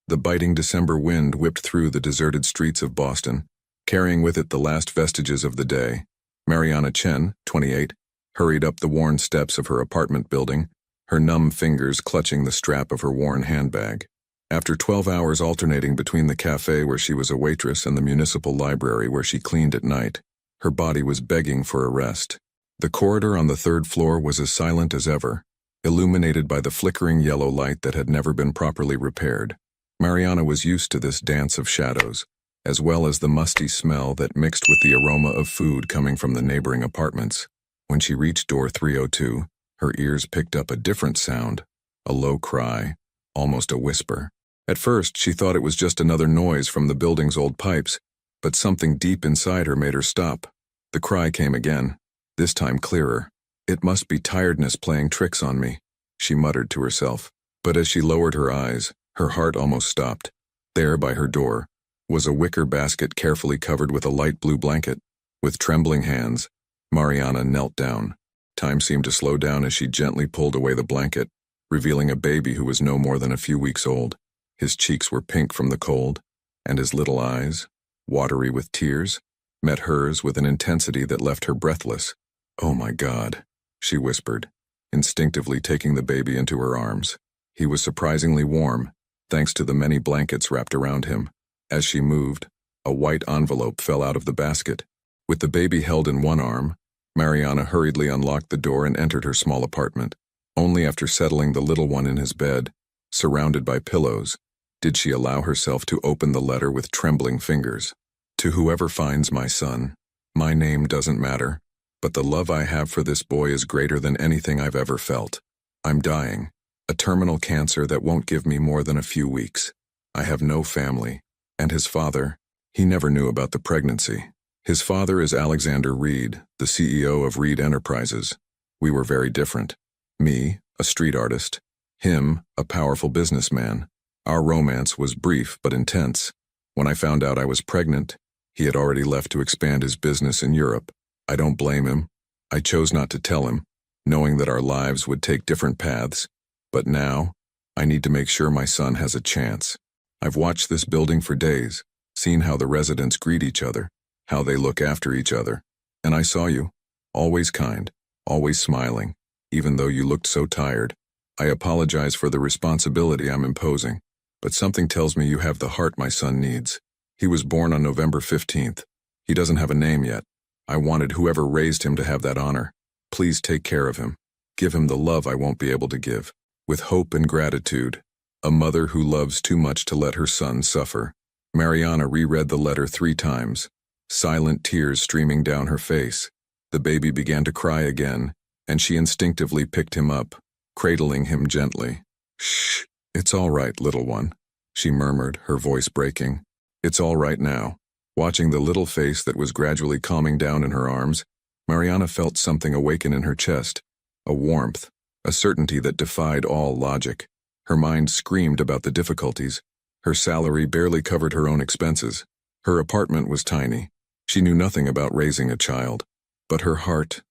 The biting December wind whipped through the deserted streets of Boston, carrying with it the last vestiges of the day. Mariana Chen, 28, hurried up the worn steps of her apartment building, her numb fingers clutching the strap of her worn handbag. After 12 hours alternating between the cafe where she was a waitress and the municipal library where she cleaned at night, her body was begging for a rest. The corridor on the third floor was as silent as ever, illuminated by the flickering yellow light that had never been properly repaired. Mariana was used to this dance of shadows, as well as the musty smell that mixed with the aroma of food coming from the neighboring apartments. When she reached door 302, her ears picked up a different sound, a low cry, almost a whisper. At first, she thought it was just another noise from the building's old pipes, but something deep inside her made her stop. The cry came again, this time clearer. "It must be tiredness playing tricks on me," she muttered to herself. But as she lowered her eyes, her heart almost stopped. There, by her door, was a wicker basket carefully covered with a light blue blanket. With trembling hands, Mariana knelt down. Time seemed to slow down as she gently pulled away the blanket, revealing a baby who was no more than a few weeks old. His cheeks were pink from the cold, and his little eyes, watery with tears, met hers with an intensity that left her breathless. "Oh my God," she whispered, instinctively taking the baby into her arms. He was surprisingly warm, thanks to the many blankets wrapped around him. As she moved, a white envelope fell out of the basket. With the baby held in one arm, Mariana hurriedly unlocked the door and entered her small apartment. Only after settling the little one in his bed, surrounded by pillows, did she allow herself to open the letter with trembling fingers. "To whoever finds my son, my name doesn't matter, but the love I have for this boy is greater than anything I've ever felt. I'm dying, a terminal cancer that won't give me more than a few weeks. I have no family, and his father, he never knew about the pregnancy. His father is Alexander Reed, the CEO of Reed Enterprises. We were very different. Me, a street artist. Him, a powerful businessman. Our romance was brief but intense. When I found out I was pregnant, he had already left to expand his business in Europe. I don't blame him. I chose not to tell him, knowing that our lives would take different paths. But now, I need to make sure my son has a chance. I've watched this building for days, seen how the residents greet each other, how they look after each other. And I saw you, always kind, always smiling, even though you looked so tired. I apologize for the responsibility I'm imposing, but something tells me you have the heart my son needs. He was born on November 15th. He doesn't have a name yet. I wanted whoever raised him to have that honor. Please take care of him. Give him the love I won't be able to give. With hope and gratitude, a mother who loves too much to let her son suffer." Mariana reread the letter 3 times, silent tears streaming down her face. The baby began to cry again, and she instinctively picked him up, cradling him gently. "Shh, it's all right, little one," she murmured, her voice breaking. "It's all right now." Watching the little face that was gradually calming down in her arms, Mariana felt something awaken in her chest, a warmth, a certainty that defied all logic. Her mind screamed about the difficulties. Her salary barely covered her own expenses. Her apartment was tiny. She knew nothing about raising a child. But her heart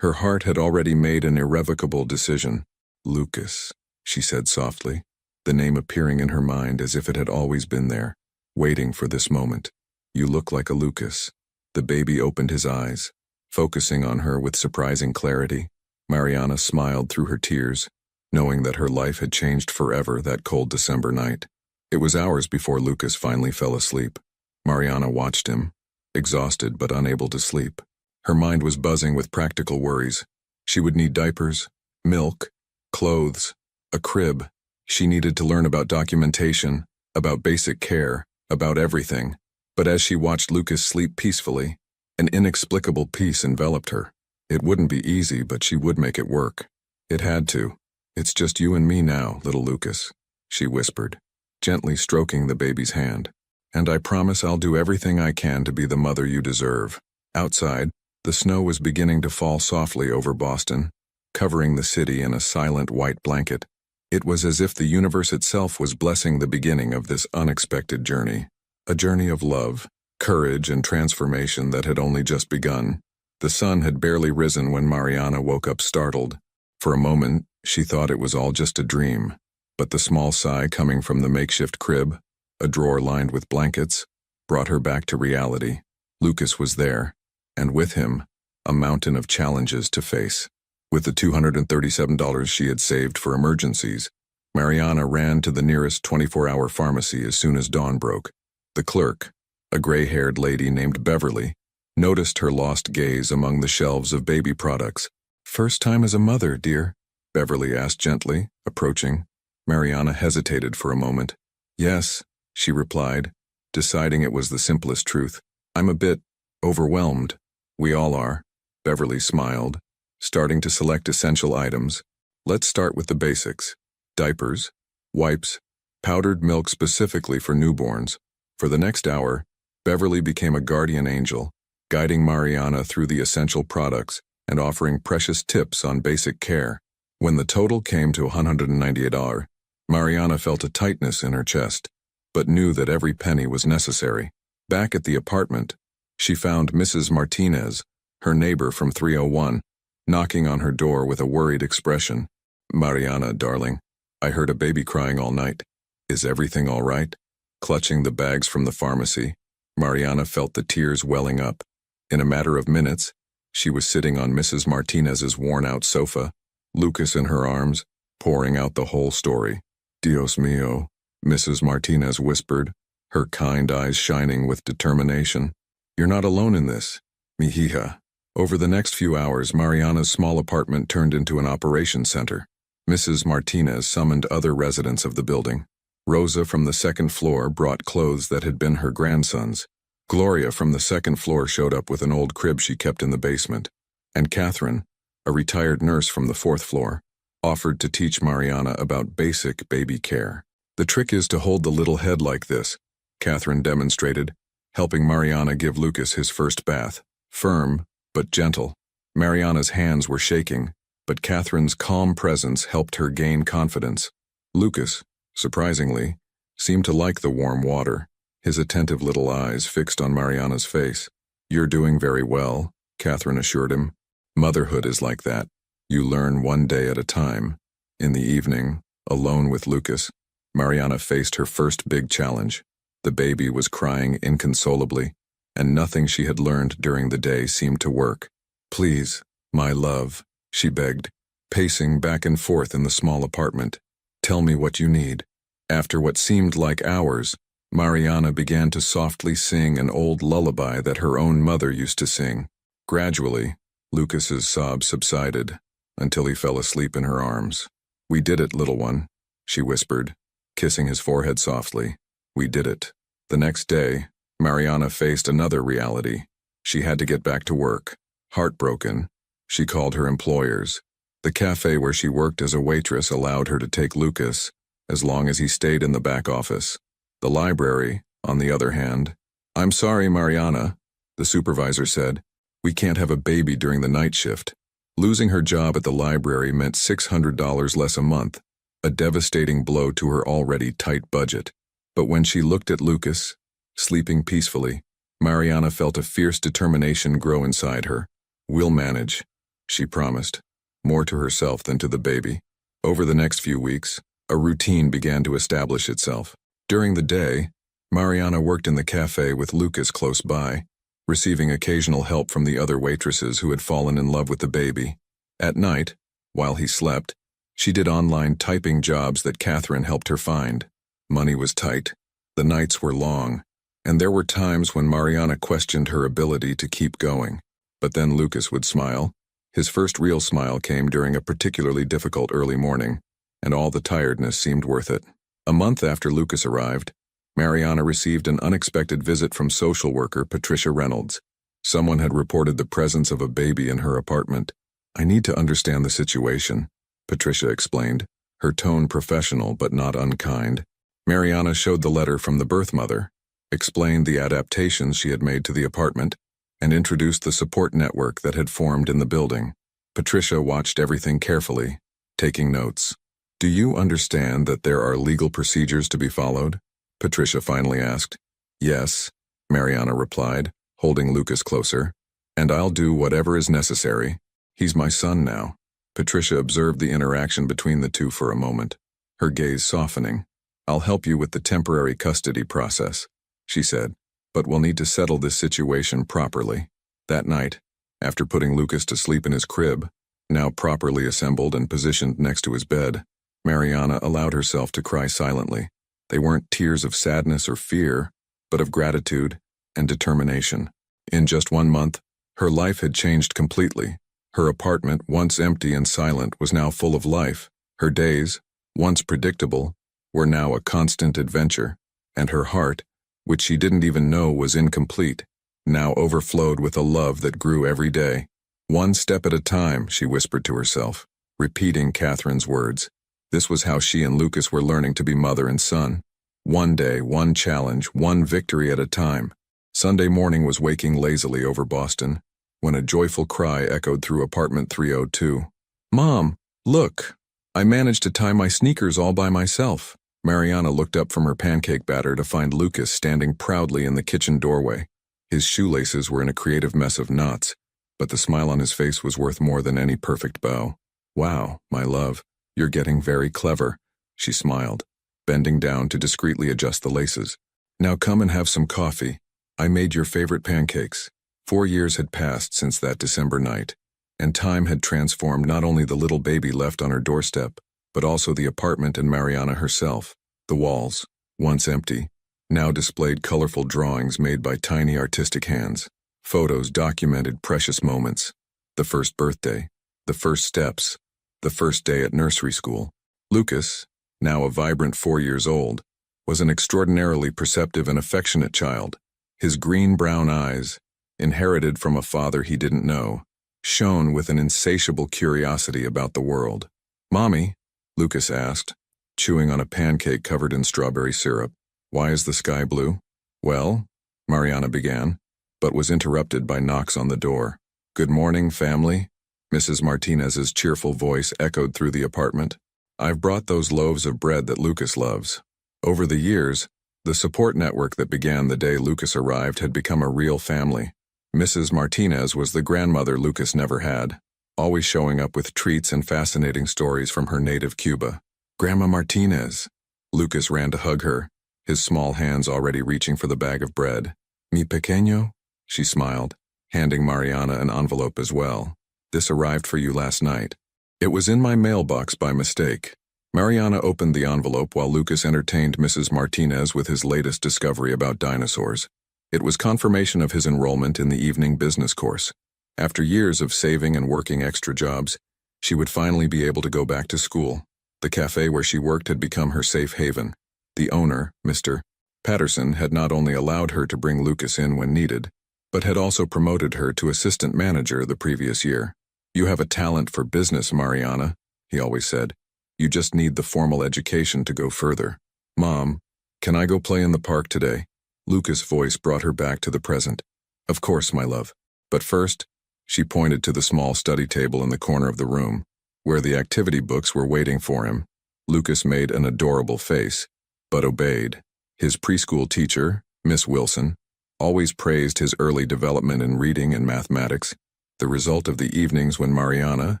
had already made an irrevocable decision. "Lucas," she said softly, the name appearing in her mind as if it had always been there, waiting for this moment. "You look like a Lucas." The baby opened his eyes, focusing on her with surprising clarity. Mariana smiled through her tears, knowing that her life had changed forever that cold December night. It was hours before Lucas finally fell asleep. Mariana watched him, exhausted but unable to sleep. Her mind was buzzing with practical worries. She would need diapers, milk, clothes, a crib. She needed to learn about documentation, about basic care, about everything. But as she watched Lucas sleep peacefully, an inexplicable peace enveloped her. It wouldn't be easy, but she would make it work. It had to. "It's just you and me now, little Lucas," she whispered, gently stroking the baby's hand. "And I promise I'll do everything I can to be the mother you deserve." Outside, the snow was beginning to fall softly over Boston, covering the city in a silent white blanket. It was as if the universe itself was blessing the beginning of this unexpected journey. A journey of love, courage, and transformation that had only just begun. The sun had barely risen when Mariana woke up startled. For a moment, she thought it was all just a dream, but the small sigh coming from the makeshift crib, a drawer lined with blankets, brought her back to reality. Lucas was there, and with him, a mountain of challenges to face. With the $237 she had saved for emergencies, Mariana ran to the nearest 24-hour pharmacy as soon as dawn broke. The clerk, a gray-haired lady named Beverly, noticed her lost gaze among the shelves of baby products. "First time as a mother, dear?" Beverly asked gently, approaching. Mariana hesitated for a moment. "Yes," she replied, deciding it was the simplest truth. "I'm a bit overwhelmed." "We all are." Beverly smiled, starting to select essential items. "Let's start with the basics. Diapers, wipes, powdered milk specifically for newborns." For the next hour, Beverly became a guardian angel, guiding Mariana through the essential products and offering precious tips on basic care. When the total came to $198, Mariana felt a tightness in her chest, but knew that every penny was necessary. Back at the apartment, she found Mrs. Martinez, her neighbor from 301, knocking on her door with a worried expression. "Mariana, darling, I heard a baby crying all night. Is everything all right?" Clutching the bags from the pharmacy, Mariana felt the tears welling up. In a matter of minutes, she was sitting on Mrs. Martinez's worn-out sofa, Lucas in her arms, pouring out the whole story. "Dios mío," Mrs. Martinez whispered, her kind eyes shining with determination. "You're not alone in this, mi hija." Over the next few hours, Mariana's small apartment turned into an operations center. Mrs. Martinez summoned other residents of the building. Rosa from the second floor brought clothes that had been her grandson's. Gloria from the second floor showed up with an old crib she kept in the basement. And Catherine, a retired nurse from the fourth floor, offered to teach Mariana about basic baby care. "The trick is to hold the little head like this," Catherine demonstrated, helping Mariana give Lucas his first bath. Firm, but gentle. Mariana's hands were shaking, but Catherine's calm presence helped her gain confidence. Lucas, surprisingly, seemed to like the warm water, his attentive little eyes fixed on Mariana's face. "You're doing very well," Catherine assured him. "Motherhood is like that. You learn one day at a time." In the evening, alone with Lucas, Mariana faced her first big challenge. The baby was crying inconsolably, and nothing she had learned during the day seemed to work. "Please, my love," she begged, pacing back and forth in the small apartment. "Tell me what you need." After what seemed like hours, Mariana began to softly sing an old lullaby that her own mother used to sing. Gradually, Lucas's sobs subsided, until he fell asleep in her arms. "We did it, little one," she whispered, kissing his forehead softly. "We did it." The next day, Mariana faced another reality. She had to get back to work. Heartbroken, she called her employers. The cafe where she worked as a waitress allowed her to take Lucas, as long as he stayed in the back office. The library, on the other hand— "I'm sorry, Mariana," the supervisor said. "We can't have a baby during the night shift." Losing her job at the library meant $600 less a month, a devastating blow to her already tight budget. But when she looked at Lucas, sleeping peacefully, Mariana felt a fierce determination grow inside her. "We'll manage," she promised, more to herself than to the baby. Over the next few weeks, a routine began to establish itself. During the day, Mariana worked in the cafe with Lucas close by, receiving occasional help from the other waitresses who had fallen in love with the baby. At night, while he slept, she did online typing jobs that Catherine helped her find. Money was tight, the nights were long, and there were times when Mariana questioned her ability to keep going. But then Lucas would smile. His first real smile came during a particularly difficult early morning, and all the tiredness seemed worth it. A month after Lucas arrived, Mariana received an unexpected visit from social worker Patricia Reynolds. Someone had reported the presence of a baby in her apartment. "I need to understand the situation," Patricia explained, her tone professional but not unkind. Mariana showed the letter from the birth mother, explained the adaptations she had made to the apartment, and introduced the support network that had formed in the building. Patricia watched everything carefully, taking notes. "Do you understand that there are legal procedures to be followed?" Patricia finally asked. "Yes," Mariana replied, holding Lucas closer. "And I'll do whatever is necessary. He's my son now." Patricia observed the interaction between the two for a moment, her gaze softening. I'll help you with the temporary custody process, she said, but we'll need to settle this situation properly. That night, after putting Lucas to sleep in his crib, now properly assembled and positioned next to his bed, Mariana allowed herself to cry silently. They weren't tears of sadness or fear, but of gratitude and determination. In just 1 month, her life had changed completely. Her apartment, once empty and silent, was now full of life. Her days, once predictable, were now a constant adventure, and her heart, which she didn't even know was incomplete, now overflowed with a love that grew every day. One step at a time, she whispered to herself, repeating Catherine's words. This was how she and Lucas were learning to be mother and son. One day, one challenge, one victory at a time. Sunday morning was waking lazily over Boston, when a joyful cry echoed through apartment 302. "Mom, look! I managed to tie my sneakers all by myself." Mariana looked up from her pancake batter to find Lucas standing proudly in the kitchen doorway. His shoelaces were in a creative mess of knots, but the smile on his face was worth more than any perfect bow. "Wow, my love, you're getting very clever," she smiled, bending down to discreetly adjust the laces. "Now come and have some coffee. I made your favorite pancakes." 4 years had passed since that December night, and time had transformed not only the little baby left on her doorstep, but also the apartment and Mariana herself. The walls, once empty, now displayed colorful drawings made by tiny artistic hands. Photos documented precious moments. The first birthday, the first steps, the first day at nursery school. Lucas, now a vibrant 4 years old, was an extraordinarily perceptive and affectionate child. His green-brown eyes, inherited from a father he didn't know, shone with an insatiable curiosity about the world. "Mommy," Lucas asked, chewing on a pancake covered in strawberry syrup, "why is the sky blue?" "Well," Mariana began, but was interrupted by knocks on the door. "Good morning, family," Mrs. Martinez's cheerful voice echoed through the apartment. "I've brought those loaves of bread that Lucas loves." Over the years, the support network that began the day Lucas arrived had become a real family. Mrs. Martinez was the grandmother Lucas never had, always showing up with treats and fascinating stories from her native Cuba. "Grandma Martinez." Lucas ran to hug her, his small hands already reaching for the bag of bread. "Mi pequeño?" she smiled, handing Mariana an envelope as well. "This arrived for you last night." It was in my mailbox by mistake. Mariana opened the envelope while Lucas entertained Mrs. Martinez with his latest discovery about dinosaurs. It was confirmation of his enrollment in the evening business course. After years of saving and working extra jobs, she would finally be able to go back to school. The cafe where she worked had become her safe haven. The owner, Mr. Patterson, had not only allowed her to bring Lucas in when needed, but had also promoted her to assistant manager the previous year. "You have a talent for business, Mariana," he always said. "You just need the formal education to go further." "Mom, can I go play in the park today?" Lucas' voice brought her back to the present. "Of course, my love. But first," she pointed to the small study table in the corner of the room, where the activity books were waiting for him. Lucas made an adorable face, but obeyed. His preschool teacher, Miss Wilson, always praised his early development in reading and mathematics, the result of the evenings when Mariana,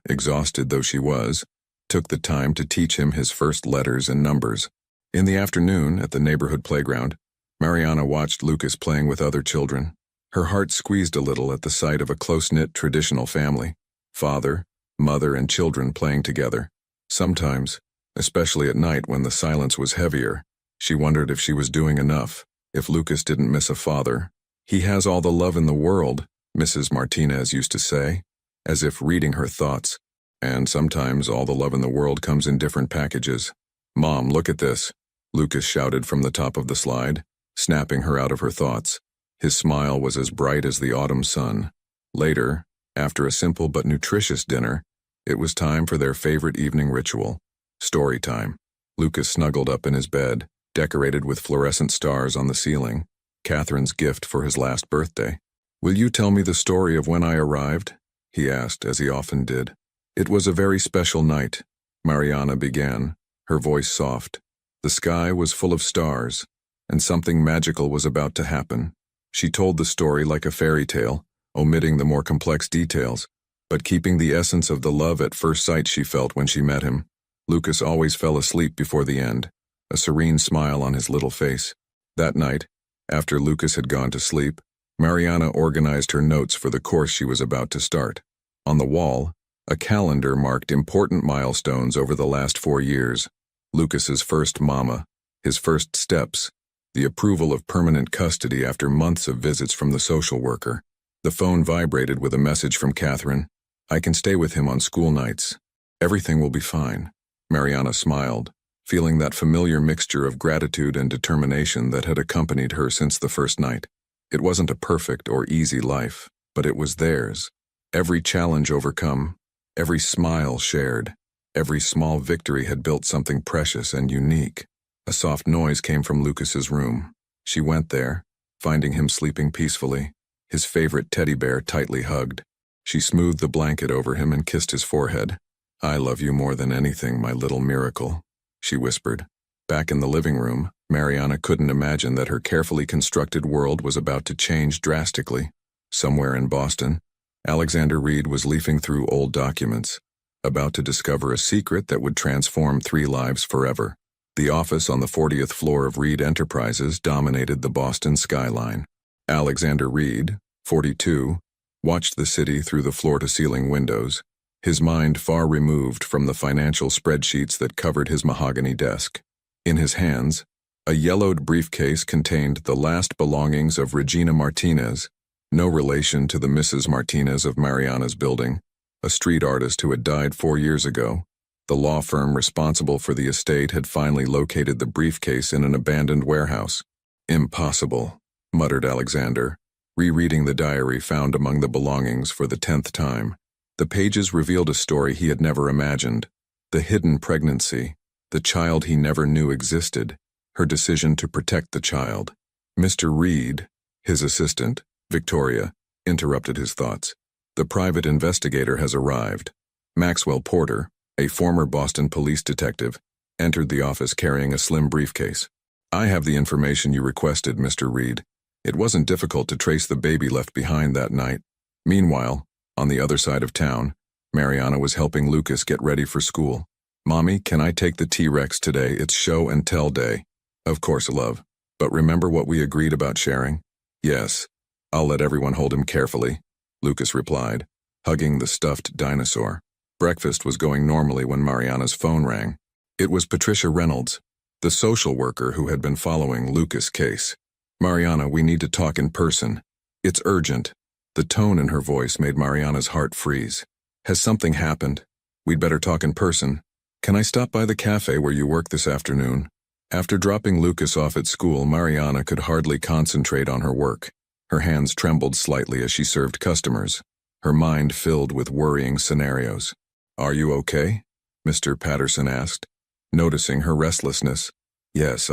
exhausted though she was, took the time to teach him his first letters and numbers. In the afternoon, at the neighborhood playground, Mariana watched Lucas playing with other children. Her heart squeezed a little at the sight of a close-knit traditional family, father, mother, and children playing together. Sometimes, especially at night when the silence was heavier, she wondered if she was doing enough, if Lucas didn't miss a father. "He has all the love in the world," Mrs. Martinez used to say, as if reading her thoughts. "And sometimes all the love in the world comes in different packages." "Mom, look at this," Lucas shouted from the top of the slide, snapping her out of her thoughts. His smile was as bright as the autumn sun. Later, after a simple but nutritious dinner, it was time for their favorite evening ritual, story time. Lucas snuggled up in his bed, decorated with fluorescent stars on the ceiling, Catherine's gift for his last birthday. "Will you tell me the story of when I arrived?" he asked, as he often did. "It was a very special night," Mariana began, her voice soft. The sky was full of stars, and something magical was about to happen. She told the story like a fairy tale, omitting the more complex details, but keeping the essence of the love at first sight she felt when she met him. Lucas always fell asleep before the end, a serene smile on his little face. That night, after Lucas had gone to sleep, Mariana organized her notes for the course she was about to start. On the wall, a calendar marked important milestones over the last 4 years: Lucas's first mama, his first steps, the approval of permanent custody after months of visits from the social worker. The phone vibrated with a message from Catherine. "I can stay with him on school nights. Everything will be fine." Mariana smiled, feeling that familiar mixture of gratitude and determination that had accompanied her since the first night. It wasn't a perfect or easy life, but it was theirs. Every challenge overcome, every smile shared, every small victory had built something precious and unique. A soft noise came from Lucas's room. She went there, finding him sleeping peacefully, his favorite teddy bear tightly hugged. She smoothed the blanket over him and kissed his forehead. "I love you more than anything, my little miracle," she whispered. Back in the living room, Mariana couldn't imagine that her carefully constructed world was about to change drastically. Somewhere in Boston, Alexander Reed was leafing through old documents, about to discover a secret that would transform 3 lives forever. The office on the 40th floor of Reed Enterprises dominated the Boston skyline. Alexander Reed, 42, watched the city through the floor-to-ceiling windows, his mind far removed from the financial spreadsheets that covered his mahogany desk. In his hands, a yellowed briefcase contained the last belongings of Regina Martinez, no relation to the Mrs. Martinez of Mariana's building, a street artist who had died 4 years ago. The law firm responsible for the estate had finally located the briefcase in an abandoned warehouse. "Impossible," muttered Alexander, rereading the diary found among the belongings for the 10th time. The pages revealed a story he had never imagined: the hidden pregnancy, the child he never knew existed, her decision to protect the child. Mr. Reed, his assistant, Victoria, interrupted his thoughts. "The private investigator has arrived." Maxwell Porter, a former Boston police detective, entered the office carrying a slim briefcase. "I have the information you requested, Mr. Reed. It wasn't difficult to trace the baby left behind that night." Meanwhile, on the other side of town, Mariana was helping Lucas get ready for school. "Mommy, can I take the T-Rex today? It's show and tell day." "Of course, love. But remember what we agreed about sharing?" "Yes. I'll let everyone hold him carefully," Lucas replied, hugging the stuffed dinosaur. Breakfast was going normally when Mariana's phone rang. It was Patricia Reynolds, the social worker who had been following Lucas' case. "Mariana, we need to talk in person. It's urgent." The tone in her voice made Mariana's heart freeze. "Has something happened? We'd better talk in person. Can I stop by the cafe where you work this afternoon?" After dropping Lucas off at school, Mariana could hardly concentrate on her work. Her hands trembled slightly as she served customers, her mind filled with worrying scenarios. "Are you okay?" Mr. Patterson asked, noticing her restlessness. "Yes,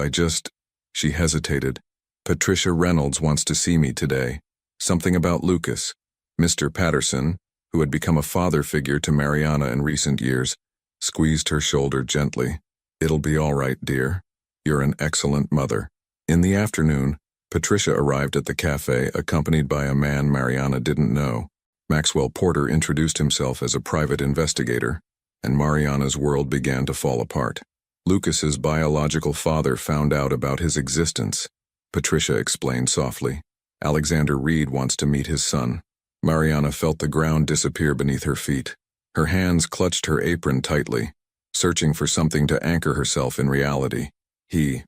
She hesitated. "Patricia Reynolds wants to see me today. Something about Lucas." Mr. Patterson, who had become a father figure to Mariana in recent years, squeezed her shoulder gently. "It'll be all right, dear. You're an excellent mother." In the afternoon, Patricia arrived at the cafe accompanied by a man Mariana didn't know. Maxwell Porter introduced himself as a private investigator, and Mariana's world began to fall apart. Lucas's biological father found out about his existence. Patricia explained softly. "Alexander Reed wants to meet his son." Mariana felt the ground disappear beneath her feet. Her hands clutched her apron tightly, searching for something to anchor herself in reality. He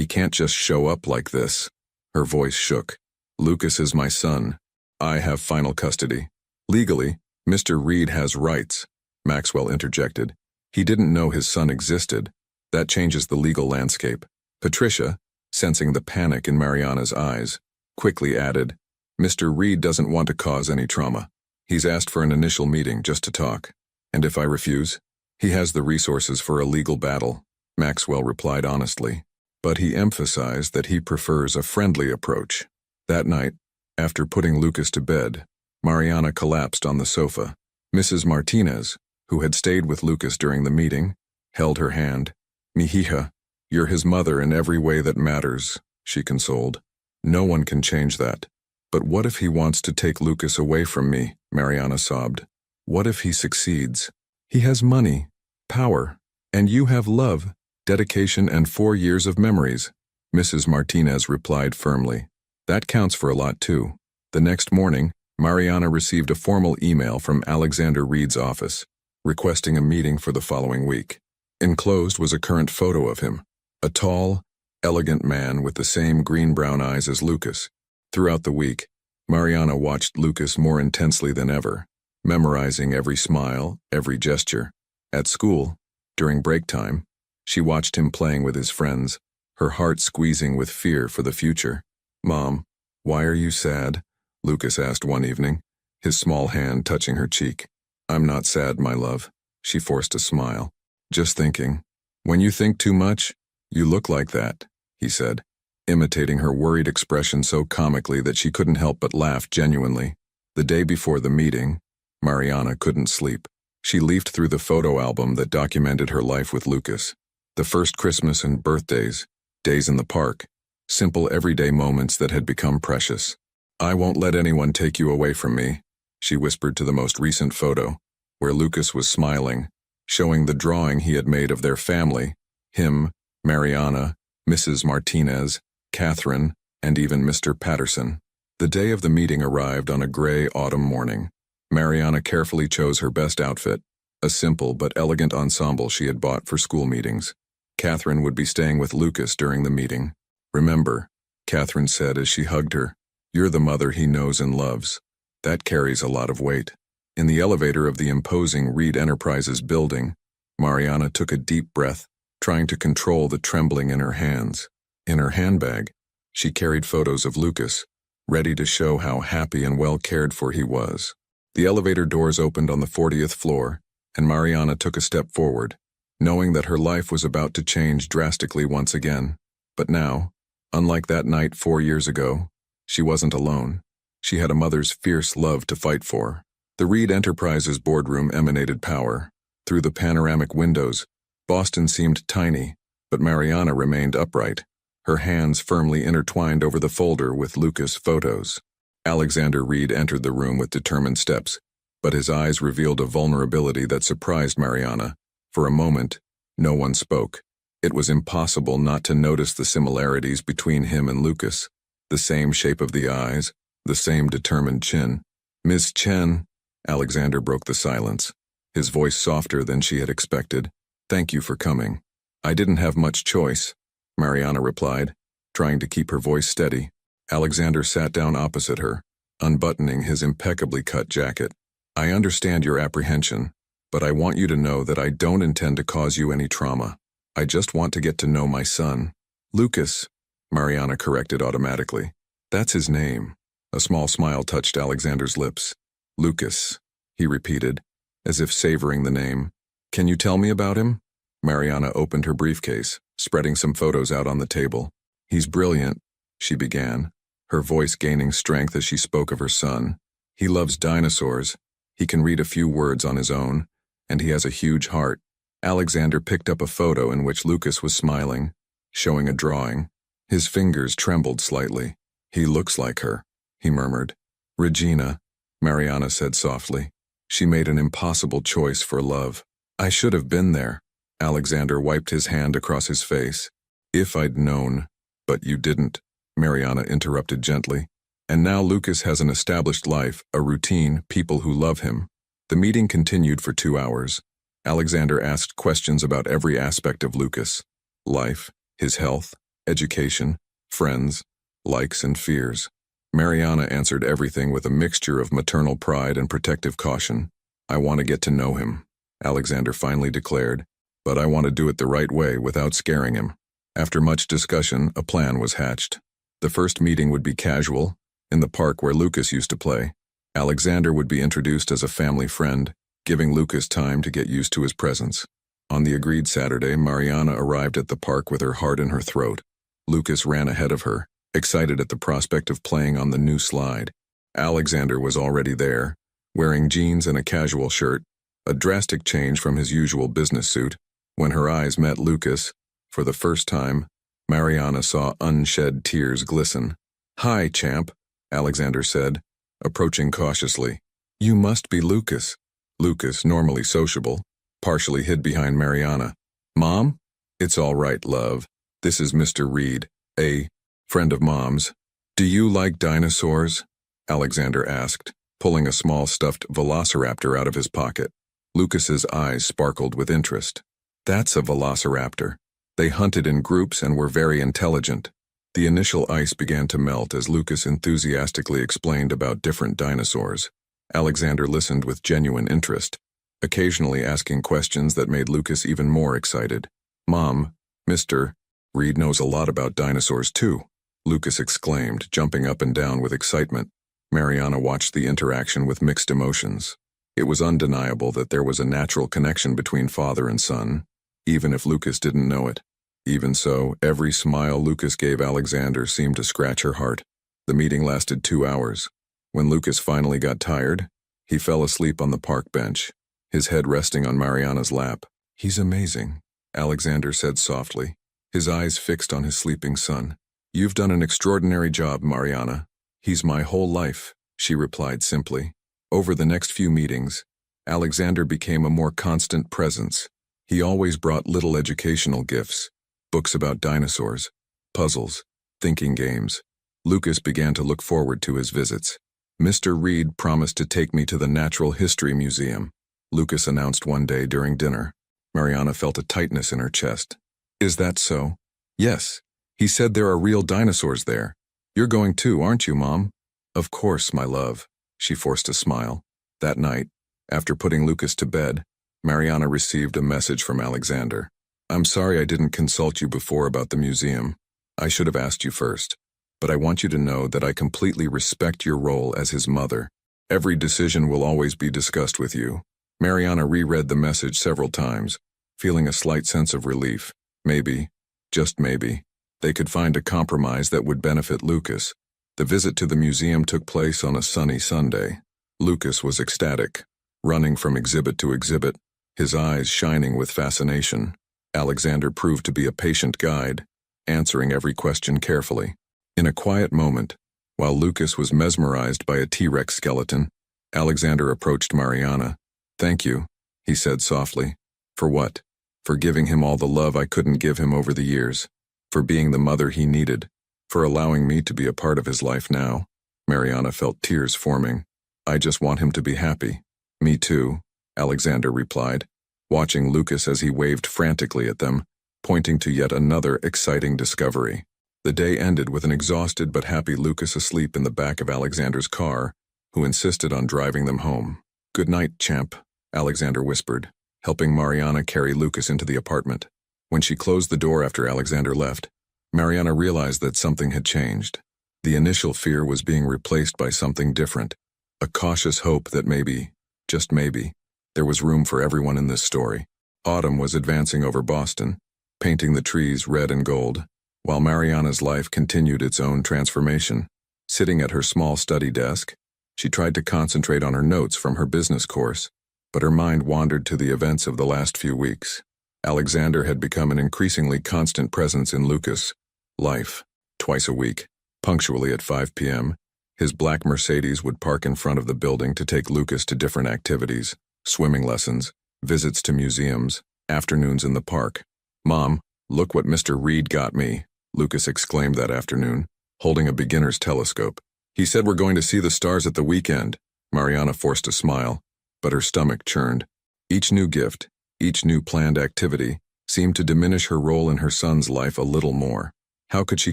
can't just show up like this." Her voice shook. "Lucas is my son. I have final custody." "Legally, Mr. Reed has rights," Maxwell interjected. "He didn't know his son existed. That changes the legal landscape." Patricia, sensing the panic in Mariana's eyes, quickly added, "Mr. Reed doesn't want to cause any trauma. He's asked for an initial meeting just to talk. And if I refuse, he has the resources for a legal battle," Maxwell replied honestly. But he emphasized that he prefers a friendly approach. That night, after putting Lucas to bed, Mariana collapsed on the sofa. Mrs. Martinez, who had stayed with Lucas during the meeting, held her hand. "Mijija, you're his mother in every way that matters," she consoled. "No one can change that." "But what if he wants to take Lucas away from me?" Mariana sobbed. "What if he succeeds? He has money, power, and you have love. dedication, and 4 years of memories. Mrs. Martinez replied firmly. That counts for a lot too. The next morning, Mariana received a formal email from Alexander Reed's office, requesting a meeting for the following week. Enclosed was a current photo of him, a tall, elegant man with the same green-brown eyes as Lucas. Throughout the week, Mariana watched Lucas more intensely than ever, memorizing every smile, every gesture. At school, during break time, she watched him playing with his friends, her heart squeezing with fear for the future. "Mom, why are you sad?" Lucas asked one evening, his small hand touching her cheek. "I'm not sad, my love." She forced a smile. "Just thinking. When you think too much, you look like that," he said, imitating her worried expression so comically that she couldn't help but laugh genuinely. The day before the meeting, Mariana couldn't sleep. She leafed through the photo album that documented her life with Lucas. The first Christmas and birthdays, days in the park, simple everyday moments that had become precious. "I won't let anyone take you away from me," she whispered to the most recent photo, where Lucas was smiling, showing the drawing he had made of their family, him, Mariana, Mrs. Martinez, Catherine, and even Mr. Patterson. The day of the meeting arrived on a gray autumn morning. Mariana carefully chose her best outfit, a simple but elegant ensemble she had bought for school meetings. Catherine would be staying with Lucas during the meeting. "Remember," Catherine said as she hugged her, "you're the mother he knows and loves. That carries a lot of weight." In the elevator of the imposing Reed Enterprises building, Mariana took a deep breath, trying to control the trembling in her hands. In her handbag, she carried photos of Lucas, ready to show how happy and well cared for he was. The elevator doors opened on the 40th floor, and Mariana took a step forward, knowing that her life was about to change drastically once again. But now, unlike that night 4 years ago, she wasn't alone. She had a mother's fierce love to fight for. The Reed Enterprises boardroom emanated power. Through the panoramic windows, Boston seemed tiny, but Mariana remained upright, her hands firmly intertwined over the folder with Lucas' photos. Alexander Reed entered the room with determined steps, but his eyes revealed a vulnerability that surprised Mariana. For a moment, no one spoke. It was impossible not to notice the similarities between him and Lucas. The same shape of the eyes, the same determined chin. "Miss Chen," Alexander broke the silence, his voice softer than she had expected. "Thank you for coming." "I didn't have much choice," Mariana replied, trying to keep her voice steady. Alexander sat down opposite her, unbuttoning his impeccably cut jacket. "I understand your apprehension, but I want you to know that I don't intend to cause you any trauma. I just want to get to know my son." "Lucas," Mariana corrected automatically. "That's his name." A small smile touched Alexander's lips. "Lucas," he repeated, as if savoring the name. "Can you tell me about him?" Mariana opened her briefcase, spreading some photos out on the table. "He's brilliant," she began, her voice gaining strength as she spoke of her son. "He loves dinosaurs. He can read a few words on his own, and he has a huge heart." Alexander picked up a photo in which Lucas was smiling, showing a drawing. His fingers trembled slightly. "He looks like her," he murmured. "Regina," Mariana said softly. "She made an impossible choice for love." "I should have been there." Alexander wiped his hand across his face. "If I'd known, but you didn't," Mariana interrupted gently. "And now Lucas has an established life, a routine, people who love him." The meeting continued for 2 hours. Alexander asked questions about every aspect of Lucas: life, his health, education, friends, likes and fears. Mariana answered everything with a mixture of maternal pride and protective caution. "I want to get to know him," Alexander finally declared, "but I want to do it the right way without scaring him." After much discussion, a plan was hatched. The first meeting would be casual, in the park where Lucas used to play. Alexander would be introduced as a family friend, giving Lucas time to get used to his presence. On the agreed Saturday, Mariana arrived at the park with her heart in her throat. Lucas ran ahead of her, excited at the prospect of playing on the new slide. Alexander was already there, wearing jeans and a casual shirt, a drastic change from his usual business suit. When her eyes met Lucas, for the first time, Mariana saw unshed tears glisten. "Hi, champ," Alexander said, approaching cautiously. "You must be Lucas." Lucas, normally sociable, partially hid behind Mariana. "Mom?" It's all right, love. This is Mr. Reed, a friend of Mom's. Do you like dinosaurs? Alexander asked, pulling a small stuffed velociraptor out of his pocket. Lucas's eyes sparkled with interest. That's a velociraptor. They hunted in groups and were very intelligent. The initial ice began to melt as Lucas enthusiastically explained about different dinosaurs. Alexander listened with genuine interest, occasionally asking questions that made Lucas even more excited. Mom, Mr. Reed knows a lot about dinosaurs too, Lucas exclaimed, jumping up and down with excitement. Mariana watched the interaction with mixed emotions. It was undeniable that there was a natural connection between father and son, even if Lucas didn't know it. Even so, every smile Lucas gave Alexander seemed to scratch her heart. The meeting lasted 2 hours. When Lucas finally got tired, he fell asleep on the park bench, his head resting on Mariana's lap. He's amazing, Alexander said softly, his eyes fixed on his sleeping son. You've done an extraordinary job, Mariana. He's my whole life, she replied simply. Over the next few meetings, Alexander became a more constant presence. He always brought little educational gifts, books about dinosaurs, puzzles, thinking games. Lucas began to look forward to his visits. Mr. Reed promised to take me to the Natural History Museum, Lucas announced one day during dinner. Mariana felt a tightness in her chest. Is that so? Yes. He said there are real dinosaurs there. You're going too, aren't you, Mom? Of course, my love. She forced a smile. That night, after putting Lucas to bed, Mariana received a message from Alexander. I'm sorry I didn't consult you before about the museum. I should have asked you first. But I want you to know that I completely respect your role as his mother. Every decision will always be discussed with you. Mariana reread the message several times, feeling a slight sense of relief. Maybe, just maybe, they could find a compromise that would benefit Lucas. The visit to the museum took place on a sunny Sunday. Lucas was ecstatic, running from exhibit to exhibit, his eyes shining with fascination. Alexander proved to be a patient guide, answering every question carefully. In a quiet moment, while Lucas was mesmerized by a T-Rex skeleton, Alexander approached Mariana. Thank you, he said softly. For what? For giving him all the love I couldn't give him over the years. For being the mother he needed. For allowing me to be a part of his life now. Mariana felt tears forming. I just want him to be happy. Me too, Alexander replied, watching Lucas as he waved frantically at them, pointing to yet another exciting discovery. The day ended with an exhausted but happy Lucas asleep in the back of Alexander's car, who insisted on driving them home. Good night, champ, Alexander whispered, helping Mariana carry Lucas into the apartment. When she closed the door after Alexander left, Mariana realized that something had changed. The initial fear was being replaced by something different, a cautious hope that maybe, just maybe, there was room for everyone in this story. Autumn was advancing over Boston, painting the trees red and gold, while Mariana's life continued its own transformation. Sitting at her small study desk, she tried to concentrate on her notes from her business course, but her mind wandered to the events of the last few weeks. Alexander had become an increasingly constant presence in Lucas' life. Twice a week, punctually at 5 p.m., his black Mercedes would park in front of the building to take Lucas to different activities, swimming lessons, visits to museums, afternoons in the park. Mom, look what Mr. Reed got me, Lucas exclaimed that afternoon, holding a beginner's telescope. He said we're going to see the stars at the weekend. Mariana forced a smile, but her stomach churned. Each new gift, each new planned activity, seemed to diminish her role in her son's life a little more. How could she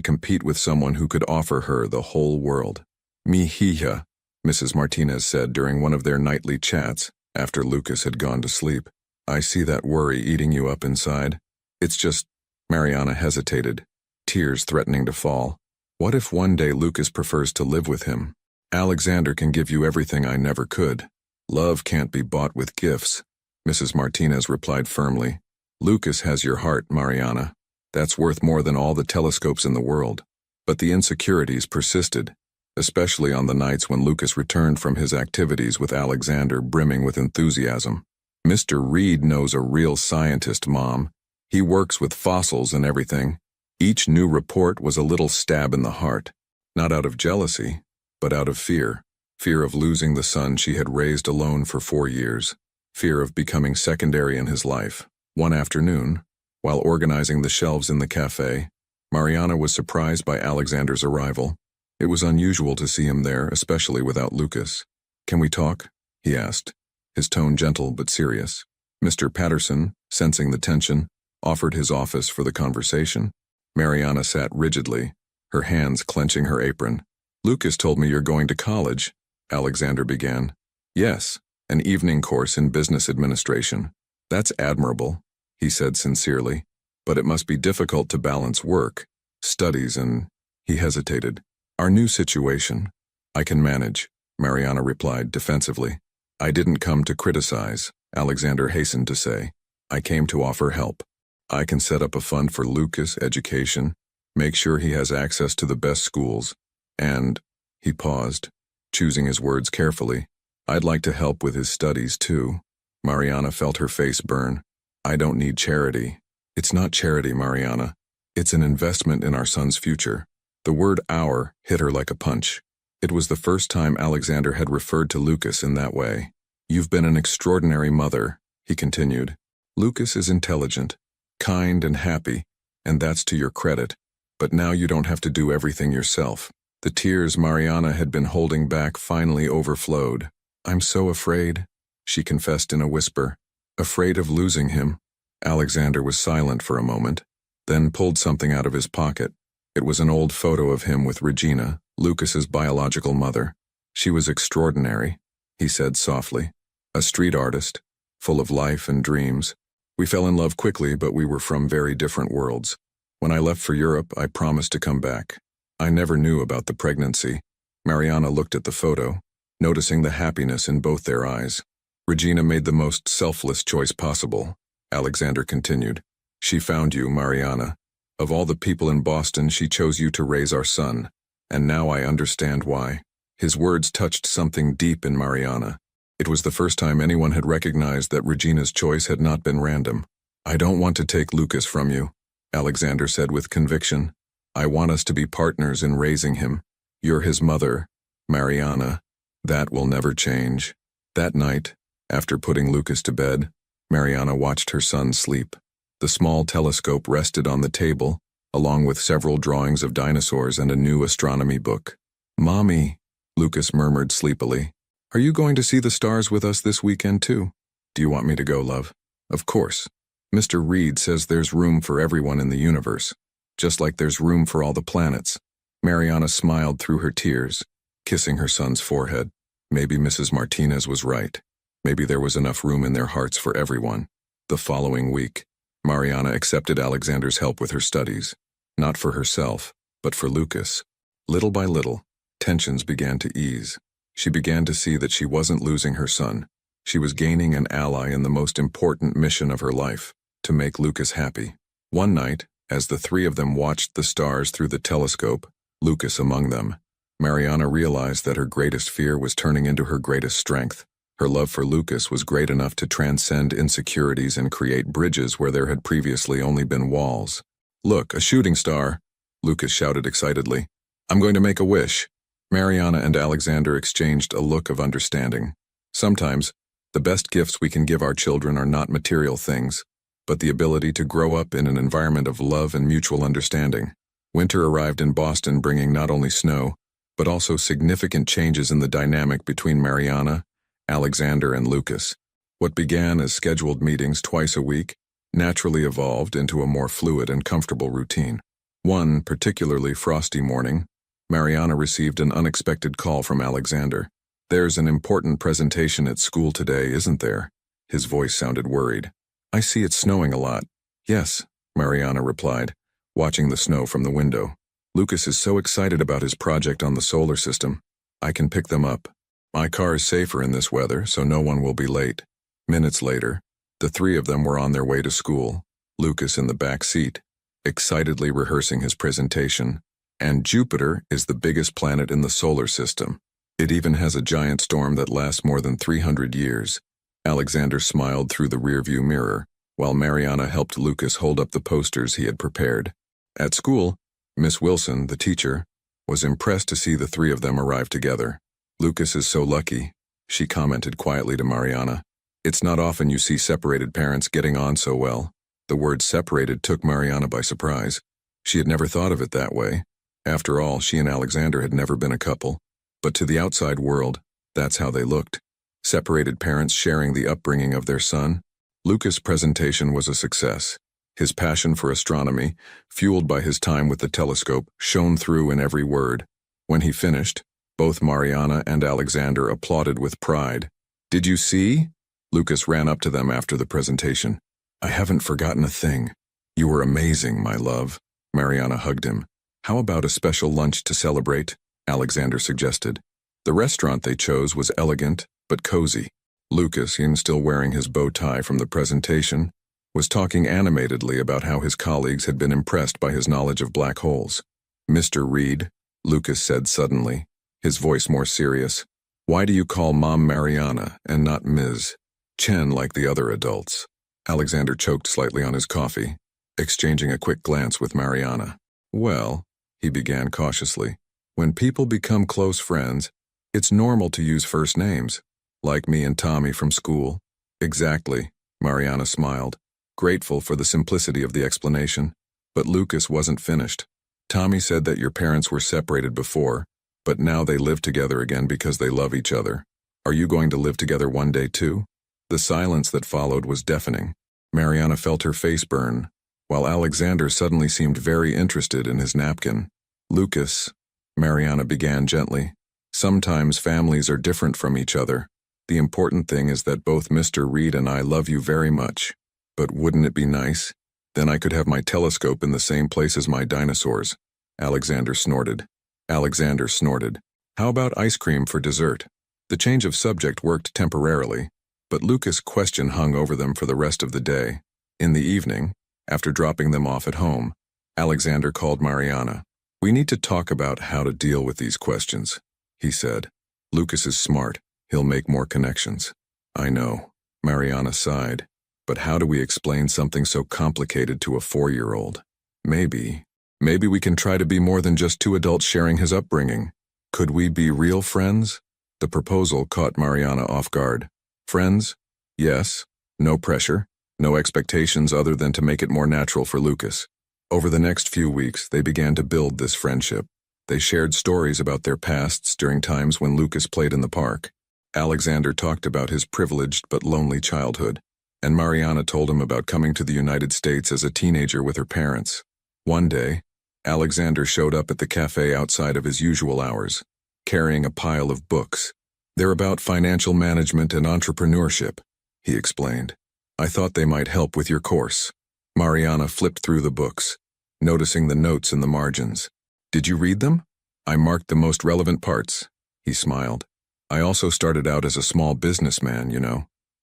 compete with someone who could offer her the whole world? Mi hija, Mrs. Martinez said during one of their nightly chats after Lucas had gone to sleep. I see that worry eating you up inside. It's just, Mariana hesitated, tears threatening to fall. What if one day Lucas prefers to live with him? Alexander can give you everything I never could. Love can't be bought with gifts, Mrs. Martinez replied firmly. Lucas has your heart, Mariana. That's worth more than all the telescopes in the world. But the insecurities persisted, especially on the nights when Lucas returned from his activities with Alexander brimming with enthusiasm. Mr. Reed knows a real scientist, Mom. He works with fossils and everything. Each new report was a little stab in the heart, not out of jealousy, but out of fear. Fear of losing the son she had raised alone for 4 years. Fear of becoming secondary in his life. One afternoon, While organizing the shelves in the cafe, Mariana was surprised by Alexander's arrival. It was unusual to see him there, especially without Lucas. "Can we talk?" he asked, his tone gentle but serious. Mr. Patterson, sensing the tension, offered his office for the conversation. Mariana sat rigidly, her hands clenching her apron. "Lucas told me you're going to college," Alexander began. "Yes, an evening course in business administration. That's admirable," he said sincerely. "But it must be difficult to balance work, studies, and—" He hesitated. "Our new situation. I can manage," Mariana replied defensively. "I didn't come to criticize," Alexander hastened to say. "I came to offer help. I can set up a fund for Lucas' education, make sure he has access to the best schools, and—" He paused, choosing his words carefully. "I'd like to help with his studies, too." Mariana felt her face burn. "I don't need charity." "It's not charity, Mariana. It's an investment in our son's future." The word "our" hit her like a punch. It was the first time Alexander had referred to Lucas in that way. "You've been an extraordinary mother," he continued. "Lucas is intelligent, kind and happy, and that's to your credit. But now you don't have to do everything yourself." The tears Mariana had been holding back finally overflowed. "I'm so afraid," she confessed in a whisper. "Afraid of losing him." Alexander was silent for a moment, then pulled something out of his pocket. It was an old photo of him with Regina, Lucas's biological mother. "She was extraordinary," he said softly. "A street artist, full of life and dreams. We fell in love quickly, but we were from very different worlds. When I left for Europe, I promised to come back. I never knew about the pregnancy." Mariana looked at the photo, noticing the happiness in both their eyes. "Regina made the most selfless choice possible," Alexander continued. "She found you, Mariana. Of all the people in Boston, she chose you to raise our son, and now I understand why." His words touched something deep in Mariana. It was the first time anyone had recognized that Regina's choice had not been random. "I don't want to take Lucas from you," Alexander said with conviction. "I want us to be partners in raising him. You're his mother, Mariana. That will never change." That night, after putting Lucas to bed, Mariana watched her son sleep. The small telescope rested on the table, along with several drawings of dinosaurs and a new astronomy book. "Mommy," Lucas murmured sleepily, "are you going to see the stars with us this weekend too?" "Do you want me to go, love?" "Of course. Mr. Reed says there's room for everyone in the universe, just like there's room for all the planets." Mariana smiled through her tears, kissing her son's forehead. Maybe Mrs. Martinez was right. Maybe there was enough room in their hearts for everyone. The following week, Mariana accepted Alexander's help with her studies, not for herself, but for Lucas. Little by little, tensions began to ease. She began to see that she wasn't losing her son. She was gaining an ally in the most important mission of her life, to make Lucas happy. One night, as the three of them watched the stars through the telescope, Lucas among them, Mariana realized that her greatest fear was turning into her greatest strength. Her love for Lucas was great enough to transcend insecurities and create bridges where there had previously only been walls. "Look, a shooting star," Lucas shouted excitedly. "I'm going to make a wish." Mariana and Alexander exchanged a look of understanding. Sometimes, the best gifts we can give our children are not material things, but the ability to grow up in an environment of love and mutual understanding. Winter arrived in Boston, bringing not only snow, but also significant changes in the dynamic between Mariana, Alexander, and Lucas. What began as scheduled meetings twice a week naturally evolved into a more fluid and comfortable routine. One particularly frosty morning, Mariana received an unexpected call from Alexander. "There's an important presentation at school today, isn't there?" His voice sounded worried. "I see it's snowing a lot." "Yes," Mariana replied, watching the snow from the window. "Lucas is so excited about his project on the solar system. I can pick them up. My car is safer in this weather, so no one will be late." Minutes later, the three of them were on their way to school, Lucas in the back seat, excitedly rehearsing his presentation. "And Jupiter is the biggest planet in the solar system. It even has a giant storm that lasts more than 300 years. Alexander smiled through the rearview mirror, while Mariana helped Lucas hold up the posters he had prepared. At school, Miss Wilson, the teacher, was impressed to see the three of them arrive together. "Lucas is so lucky," she commented quietly to Mariana. "It's not often you see separated parents getting on so well." The word separated took Mariana by surprise. She had never thought of it that way. After all, she and Alexander had never been a couple. But to the outside world, that's how they looked. Separated parents sharing the upbringing of their son. Lucas' presentation was a success. His passion for astronomy, fueled by his time with the telescope, shone through in every word. When he finished, both Mariana and Alexander applauded with pride. "Did you see?" Lucas ran up to them after the presentation. "I haven't forgotten a thing. You were amazing, my love." Mariana hugged him. "How about a special lunch to celebrate?" Alexander suggested. The restaurant they chose was elegant but cozy. Lucas, even still wearing his bow tie from the presentation, was talking animatedly about how his colleagues had been impressed by his knowledge of black holes. "Mr. Reed," Lucas said suddenly, his voice more serious, "why do you call Mom Mariana and not Ms. Chen like the other adults?" Alexander choked slightly on his coffee, exchanging a quick glance with Mariana. "Well," he began cautiously, "when people become close friends, it's normal to use first names, like me and Tommy from school." "Exactly," Mariana smiled, grateful for the simplicity of the explanation. But Lucas wasn't finished. "Tommy said that your parents were separated before, but now they live together again because they love each other. Are you going to live together one day too?" The silence that followed was deafening. Mariana felt her face burn, while Alexander suddenly seemed very interested in his napkin. "Lucas," Mariana began gently, "sometimes families are different from each other. The important thing is that both Mr. Reed and I love you very much. But wouldn't it be nice? Then I could have my telescope in the same place as my dinosaurs." Alexander snorted. "How about ice cream for dessert?" The change of subject worked temporarily, but Lucas' question hung over them for the rest of the day. In the evening, after dropping them off at home, Alexander called Mariana. "We need to talk about how to deal with these questions," he said. "Lucas is smart. He'll make more connections." "I know," Mariana sighed. "But how do we explain something so complicated to a 4-year-old? Maybe we can try to be more than just two adults sharing his upbringing. Could we be real friends?" The proposal caught Mariana off guard. Friends? Yes. No pressure, no expectations other than to make it more natural for Lucas. Over the next few weeks, they began to build this friendship. They shared stories about their pasts during times when Lucas played in the park. Alexander talked about his privileged but lonely childhood, and Mariana told him about coming to the United States as a teenager with her parents. One day, Alexander showed up at the cafe outside of his usual hours, carrying a pile of books. "They're about financial management and entrepreneurship," he explained. "I thought they might help with your course." Mariana flipped through the books, noticing the notes in the margins. "Did you read them?" "I marked the most relevant parts," he smiled. "I also started out as a small businessman,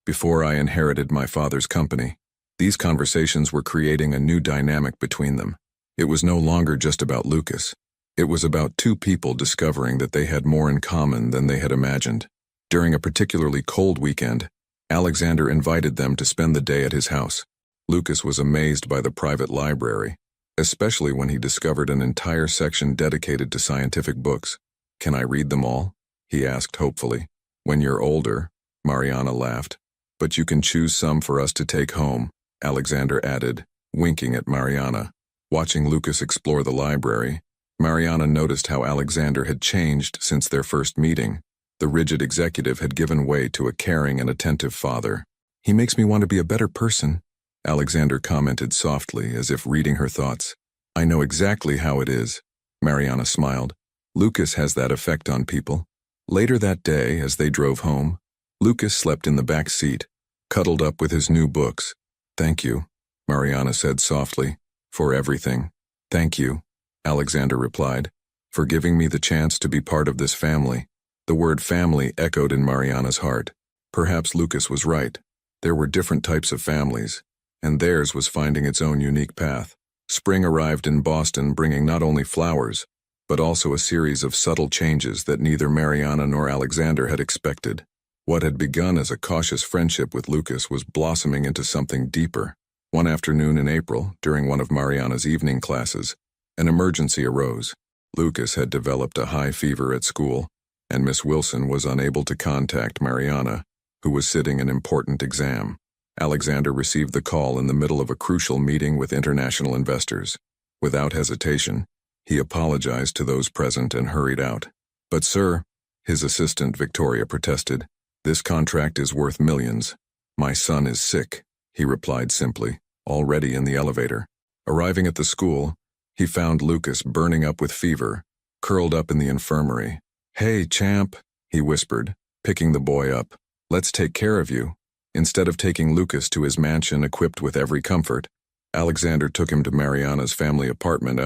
before I inherited my father's company." These conversations were creating a new dynamic between them. It was no longer just about Lucas. It was about two people discovering that they had more in common than they had imagined. During a particularly cold weekend, Alexander invited them to spend the day at his house. Lucas was amazed by the private library, especially when he discovered an entire section dedicated to scientific books. "Can I read them all?" he asked hopefully. "When you're older," Mariana laughed. "But you can choose some for us to take home," Alexander added, winking at Mariana. Watching Lucas explore the library, Mariana noticed how Alexander had changed since their first meeting. The rigid executive had given way to a caring and attentive father. "He makes me want to be a better person," Alexander commented softly, as if reading her thoughts. "I know exactly how it is," Mariana smiled. "Lucas has that effect on people." Later that day, as they drove home, Lucas slept in the back seat, cuddled up with his new books. "Thank you," Mariana said softly, "for everything." "Thank you," Alexander replied, "for giving me the chance to be part of this family." The word family echoed in Mariana's heart. Perhaps Lucas was right. There were different types of families, and theirs was finding its own unique path. Spring arrived in Boston, bringing not only flowers, but also a series of subtle changes that neither Mariana nor Alexander had expected. What had begun as a cautious friendship with Lucas was blossoming into something deeper. One afternoon in April, during one of Mariana's evening classes, an emergency arose. Lucas had developed a high fever at school, and Miss Wilson was unable to contact Mariana, who was sitting an important exam. Alexander received the call in the middle of a crucial meeting with international investors. Without hesitation, he apologized to those present and hurried out. "But sir," his assistant Victoria protested, "this contract is worth millions. My son is sick," he replied simply, already in the elevator. Arriving at the school, he found Lucas burning up with fever, curled up in the infirmary. "Hey, champ," he whispered, picking the boy up. "Let's take care of you." Instead of taking Lucas to his mansion equipped with every comfort, Alexander took him to Mariana's family apartment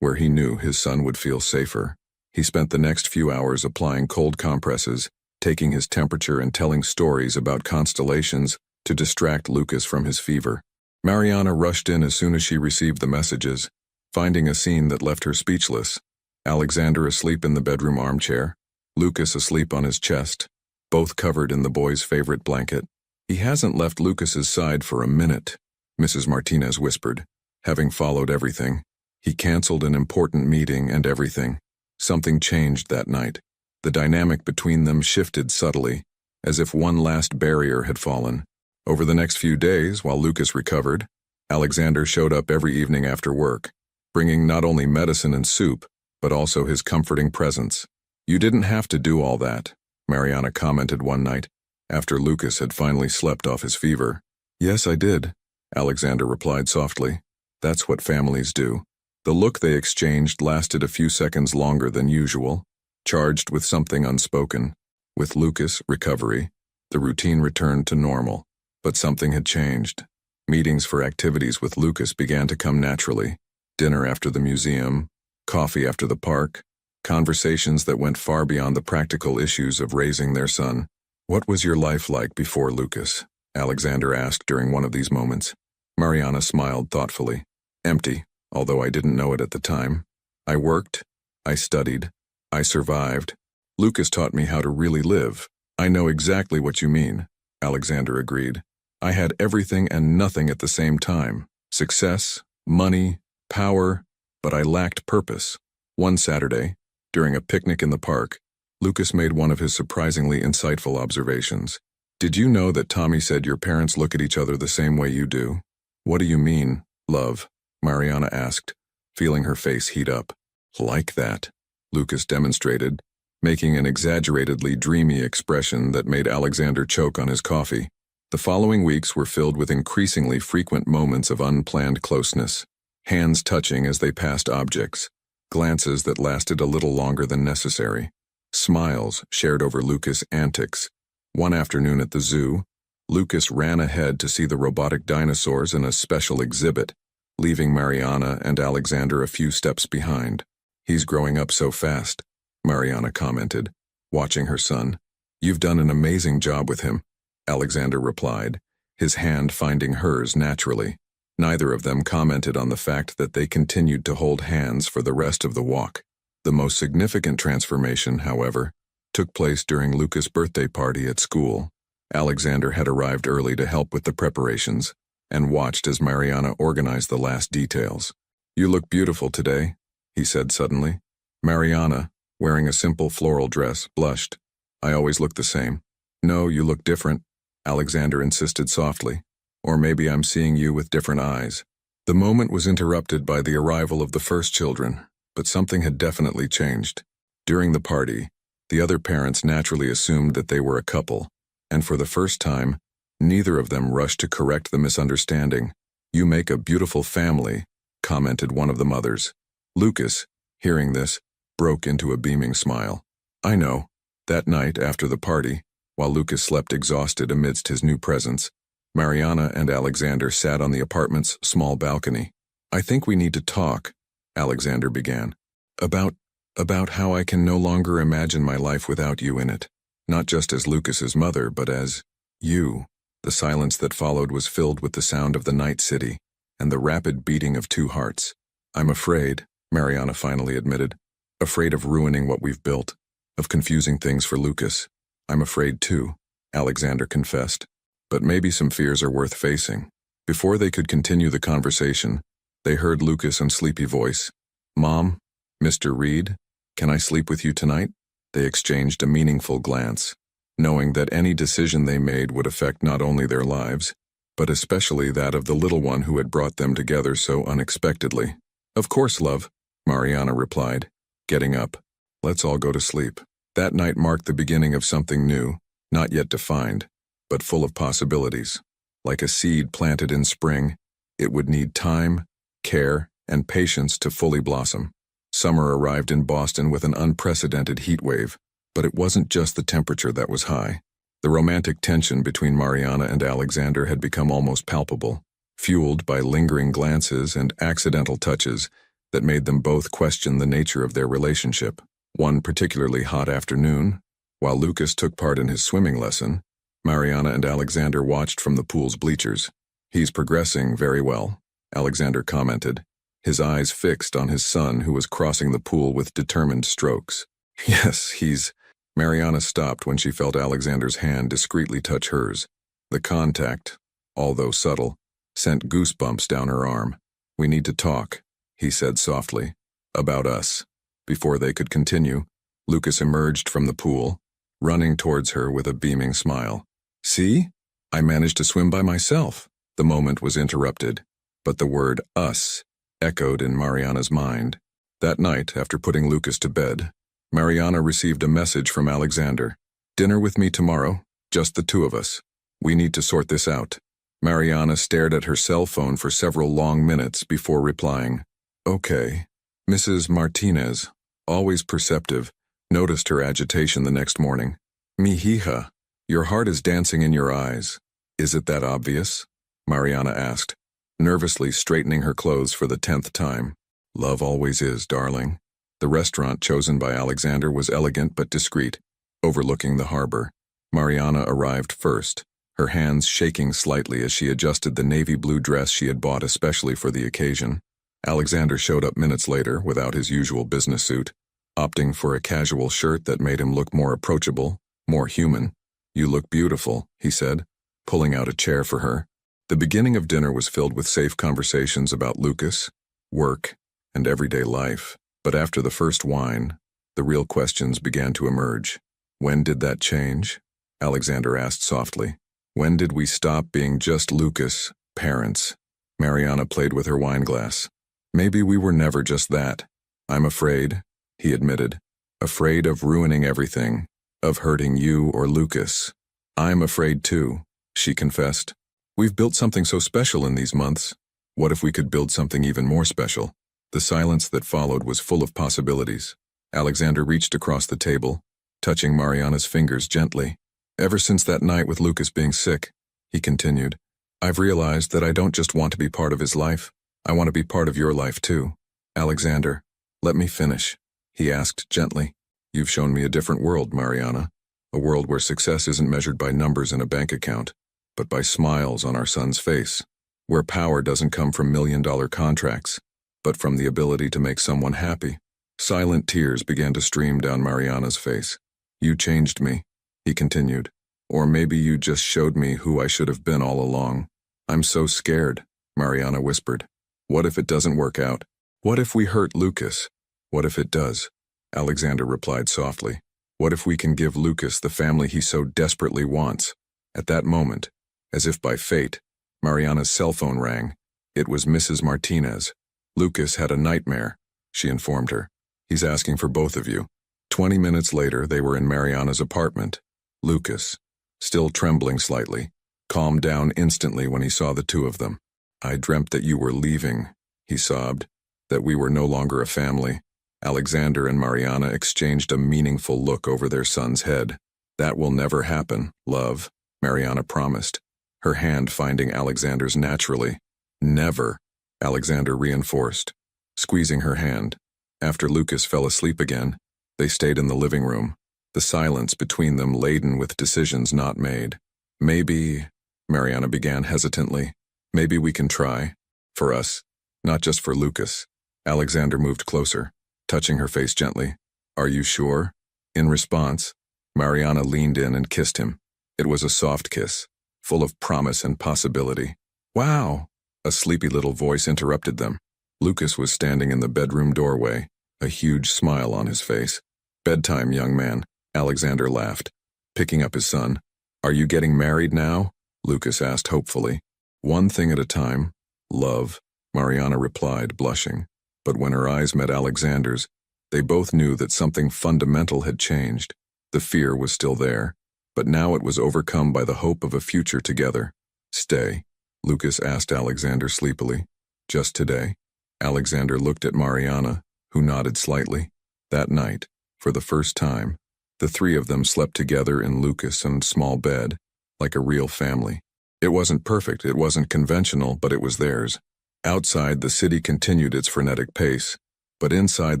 where he knew his son would feel safer. He spent the next few hours applying cold compresses, taking his temperature and telling stories about constellations to distract Lucas from his fever. Mariana rushed in as soon as she received the messages, finding a scene that left her speechless. Alexander asleep in the bedroom armchair, Lucas asleep on his chest, both covered in the boy's favorite blanket. "He hasn't left Lucas's side for a minute," Mrs. Martinez whispered, having followed everything. "He canceled an important meeting and everything." Something changed that night. The dynamic between them shifted subtly, as if one last barrier had fallen. Over the next few days, while Lucas recovered, Alexander showed up every evening after work, bringing not only medicine and soup, but also his comforting presence. "You didn't have to do all that," Mariana commented one night, after Lucas had finally slept off his fever. "Yes, I did," Alexander replied softly. "That's what families do." The look they exchanged lasted a few seconds longer than usual, charged with something unspoken. With Lucas' recovery, the routine returned to normal, but something had changed. Meetings for activities with Lucas began to come naturally. Dinner after the museum, coffee after the park, conversations that went far beyond the practical issues of raising their son. "What was your life like before Lucas?" Alexander asked during one of these moments. Mariana smiled thoughtfully. "Empty, although I didn't know it at the time. I worked, I studied, I survived. Lucas taught me how to really live." "I know exactly what you mean," Alexander agreed. "I had everything and nothing at the same time. Success, money, power, but I lacked purpose." One Saturday, during a picnic in the park, Lucas made one of his surprisingly insightful observations. "Did you know that Tommy said your parents look at each other the same way you do?" "What do you mean, love?" Mariana asked, feeling her face heat up. "Like that," Lucas demonstrated, making an exaggeratedly dreamy expression that made Alexander choke on his coffee. The following weeks were filled with increasingly frequent moments of unplanned closeness, hands touching as they passed objects, glances that lasted a little longer than necessary, smiles shared over Lucas' antics. One afternoon at the zoo, Lucas ran ahead to see the robotic dinosaurs in a special exhibit, leaving Mariana and Alexander a few steps behind. "He's growing up so fast," Mariana commented, watching her son. "You've done an amazing job with him," Alexander replied, his hand finding hers naturally. Neither of them commented on the fact that they continued to hold hands for the rest of the walk. The most significant transformation, however, took place during Lucas' birthday party at school. Alexander had arrived early to help with the preparations, and watched as Mariana organized the last details. "You look beautiful today," he said suddenly. Mariana, wearing a simple floral dress, blushed. "I always look the same." "No, you look different," Alexander insisted softly. "Or maybe I'm seeing you with different eyes." The moment was interrupted by the arrival of the first children, but something had definitely changed. During the party, the other parents naturally assumed that they were a couple, and for the first time, neither of them rushed to correct the misunderstanding. "You make a beautiful family," commented one of the mothers. Lucas, hearing this, broke into a beaming smile. "I know." That night after the party, while Lucas slept exhausted amidst his new presence, Mariana and Alexander sat on the apartment's small balcony. "I think we need to talk," Alexander began. About how I can no longer imagine my life without you in it. Not just as Lucas's mother, but as you." The silence that followed was filled with the sound of the night city and the rapid beating of two hearts. "I'm afraid," Mariana finally admitted. "Afraid of ruining what we've built, of confusing things for Lucas." "I'm afraid too," Alexander confessed. "But maybe some fears are worth facing." Before they could continue the conversation, they heard Lucas' sleepy voice. "Mom, Mr. Reed, can I sleep with you tonight?" They exchanged a meaningful glance, knowing that any decision they made would affect not only their lives, but especially that of the little one who had brought them together so unexpectedly. "Of course, love," Mariana replied, getting up. "Let's all go to sleep." That night marked the beginning of something new, not yet defined, but full of possibilities. Like a seed planted in spring, it would need time, care, and patience to fully blossom. Summer arrived in Boston with an unprecedented heat wave, but it wasn't just the temperature that was high. The romantic tension between Mariana and Alexander had become almost palpable, fueled by lingering glances and accidental touches that made them both question the nature of their relationship. One particularly hot afternoon, while Lucas took part in his swimming lesson, Mariana and Alexander watched from the pool's bleachers. "He's progressing very well," Alexander commented, his eyes fixed on his son who was crossing the pool with determined strokes. "Yes, he's—" Mariana stopped when she felt Alexander's hand discreetly touch hers. The contact, although subtle, sent goosebumps down her arm. "We need to talk," he said softly. "About us." Before they could continue, Lucas emerged from the pool, running towards her with a beaming smile. "See? I managed to swim by myself." The moment was interrupted, but the word us echoed in Mariana's mind. That night, after putting Lucas to bed, Mariana received a message from Alexander. "Dinner with me tomorrow, just the two of us. We need to sort this out." Mariana stared at her cell phone for several long minutes before replying. "Okay." Mrs. Martinez, always perceptive, noticed her agitation the next morning. "Mi hija, your heart is dancing in your eyes. Is it that obvious?" Mariana asked, nervously straightening her clothes for the 10th time. "Love always is, darling." The restaurant chosen by Alexander was elegant but discreet, overlooking the harbor. Mariana arrived first, her hands shaking slightly as she adjusted the navy blue dress she had bought especially for the occasion. Alexander showed up minutes later without his usual business suit, opting for a casual shirt that made him look more approachable, more human. "You look beautiful," he said, pulling out a chair for her. The beginning of dinner was filled with safe conversations about Lucas, work, and everyday life. But after the first wine, the real questions began to emerge. "When did that change?" Alexander asked softly. "When did we stop being just Lucas, parents?" Mariana played with her wineglass. "Maybe we were never just that. I'm afraid," he admitted. "Afraid of ruining everything, of hurting you or Lucas." "I'm afraid too," she confessed. "We've built something so special in these months. What if we could build something even more special?" The silence that followed was full of possibilities. Alexander reached across the table, touching Mariana's fingers gently. "Ever since that night with Lucas being sick," he continued, "I've realized that I don't just want to be part of his life. I want to be part of your life too." "Alexander, let me finish," he asked gently. "You've shown me a different world, Mariana. A world where success isn't measured by numbers in a bank account, but by smiles on our son's face. Where power doesn't come from million-dollar contracts, but from the ability to make someone happy." Silent tears began to stream down Mariana's face. "You changed me," he continued. "Or maybe you just showed me who I should have been all along." "I'm so scared," Mariana whispered. "What if it doesn't work out? What if we hurt Lucas?" "What if it does?" Alexander replied softly. "What if we can give Lucas the family he so desperately wants?" At that moment, as if by fate, Mariana's cell phone rang. It was Mrs. Martinez. "Lucas had a nightmare," she informed her. "He's asking for both of you." 20 minutes later, they were in Mariana's apartment. Lucas, still trembling slightly, calmed down instantly when he saw the two of them. "I dreamt that you were leaving," he sobbed, "that we were no longer a family." Alexander and Mariana exchanged a meaningful look over their son's head. "That will never happen, love," Mariana promised, her hand finding Alexander's naturally. "Never," Alexander reinforced, squeezing her hand. After Lucas fell asleep again, they stayed in the living room, the silence between them laden with decisions not made. "Maybe," Mariana began hesitantly, "maybe we can try. For us, not just for Lucas." Alexander moved closer, touching her face gently. "Are you sure?" In response, Mariana leaned in and kissed him. It was a soft kiss, full of promise and possibility. "Wow!" A sleepy little voice interrupted them. Lucas was standing in the bedroom doorway, a huge smile on his face. "Bedtime, young man," Alexander laughed, picking up his son. "Are you getting married now?" Lucas asked hopefully. One thing at a time. Love, Mariana replied, blushing. But when her eyes met Alexander's, they both knew that something fundamental had changed. The fear was still there, but now it was overcome by the hope of a future together. Stay? Lucas asked Alexander sleepily. Just today? Alexander looked at Mariana, who nodded slightly. That night, for the first time, the three of them slept together in Lucas' small bed, like a real family. It wasn't perfect, it wasn't conventional, but it was theirs. Outside, the city continued its frenetic pace, but inside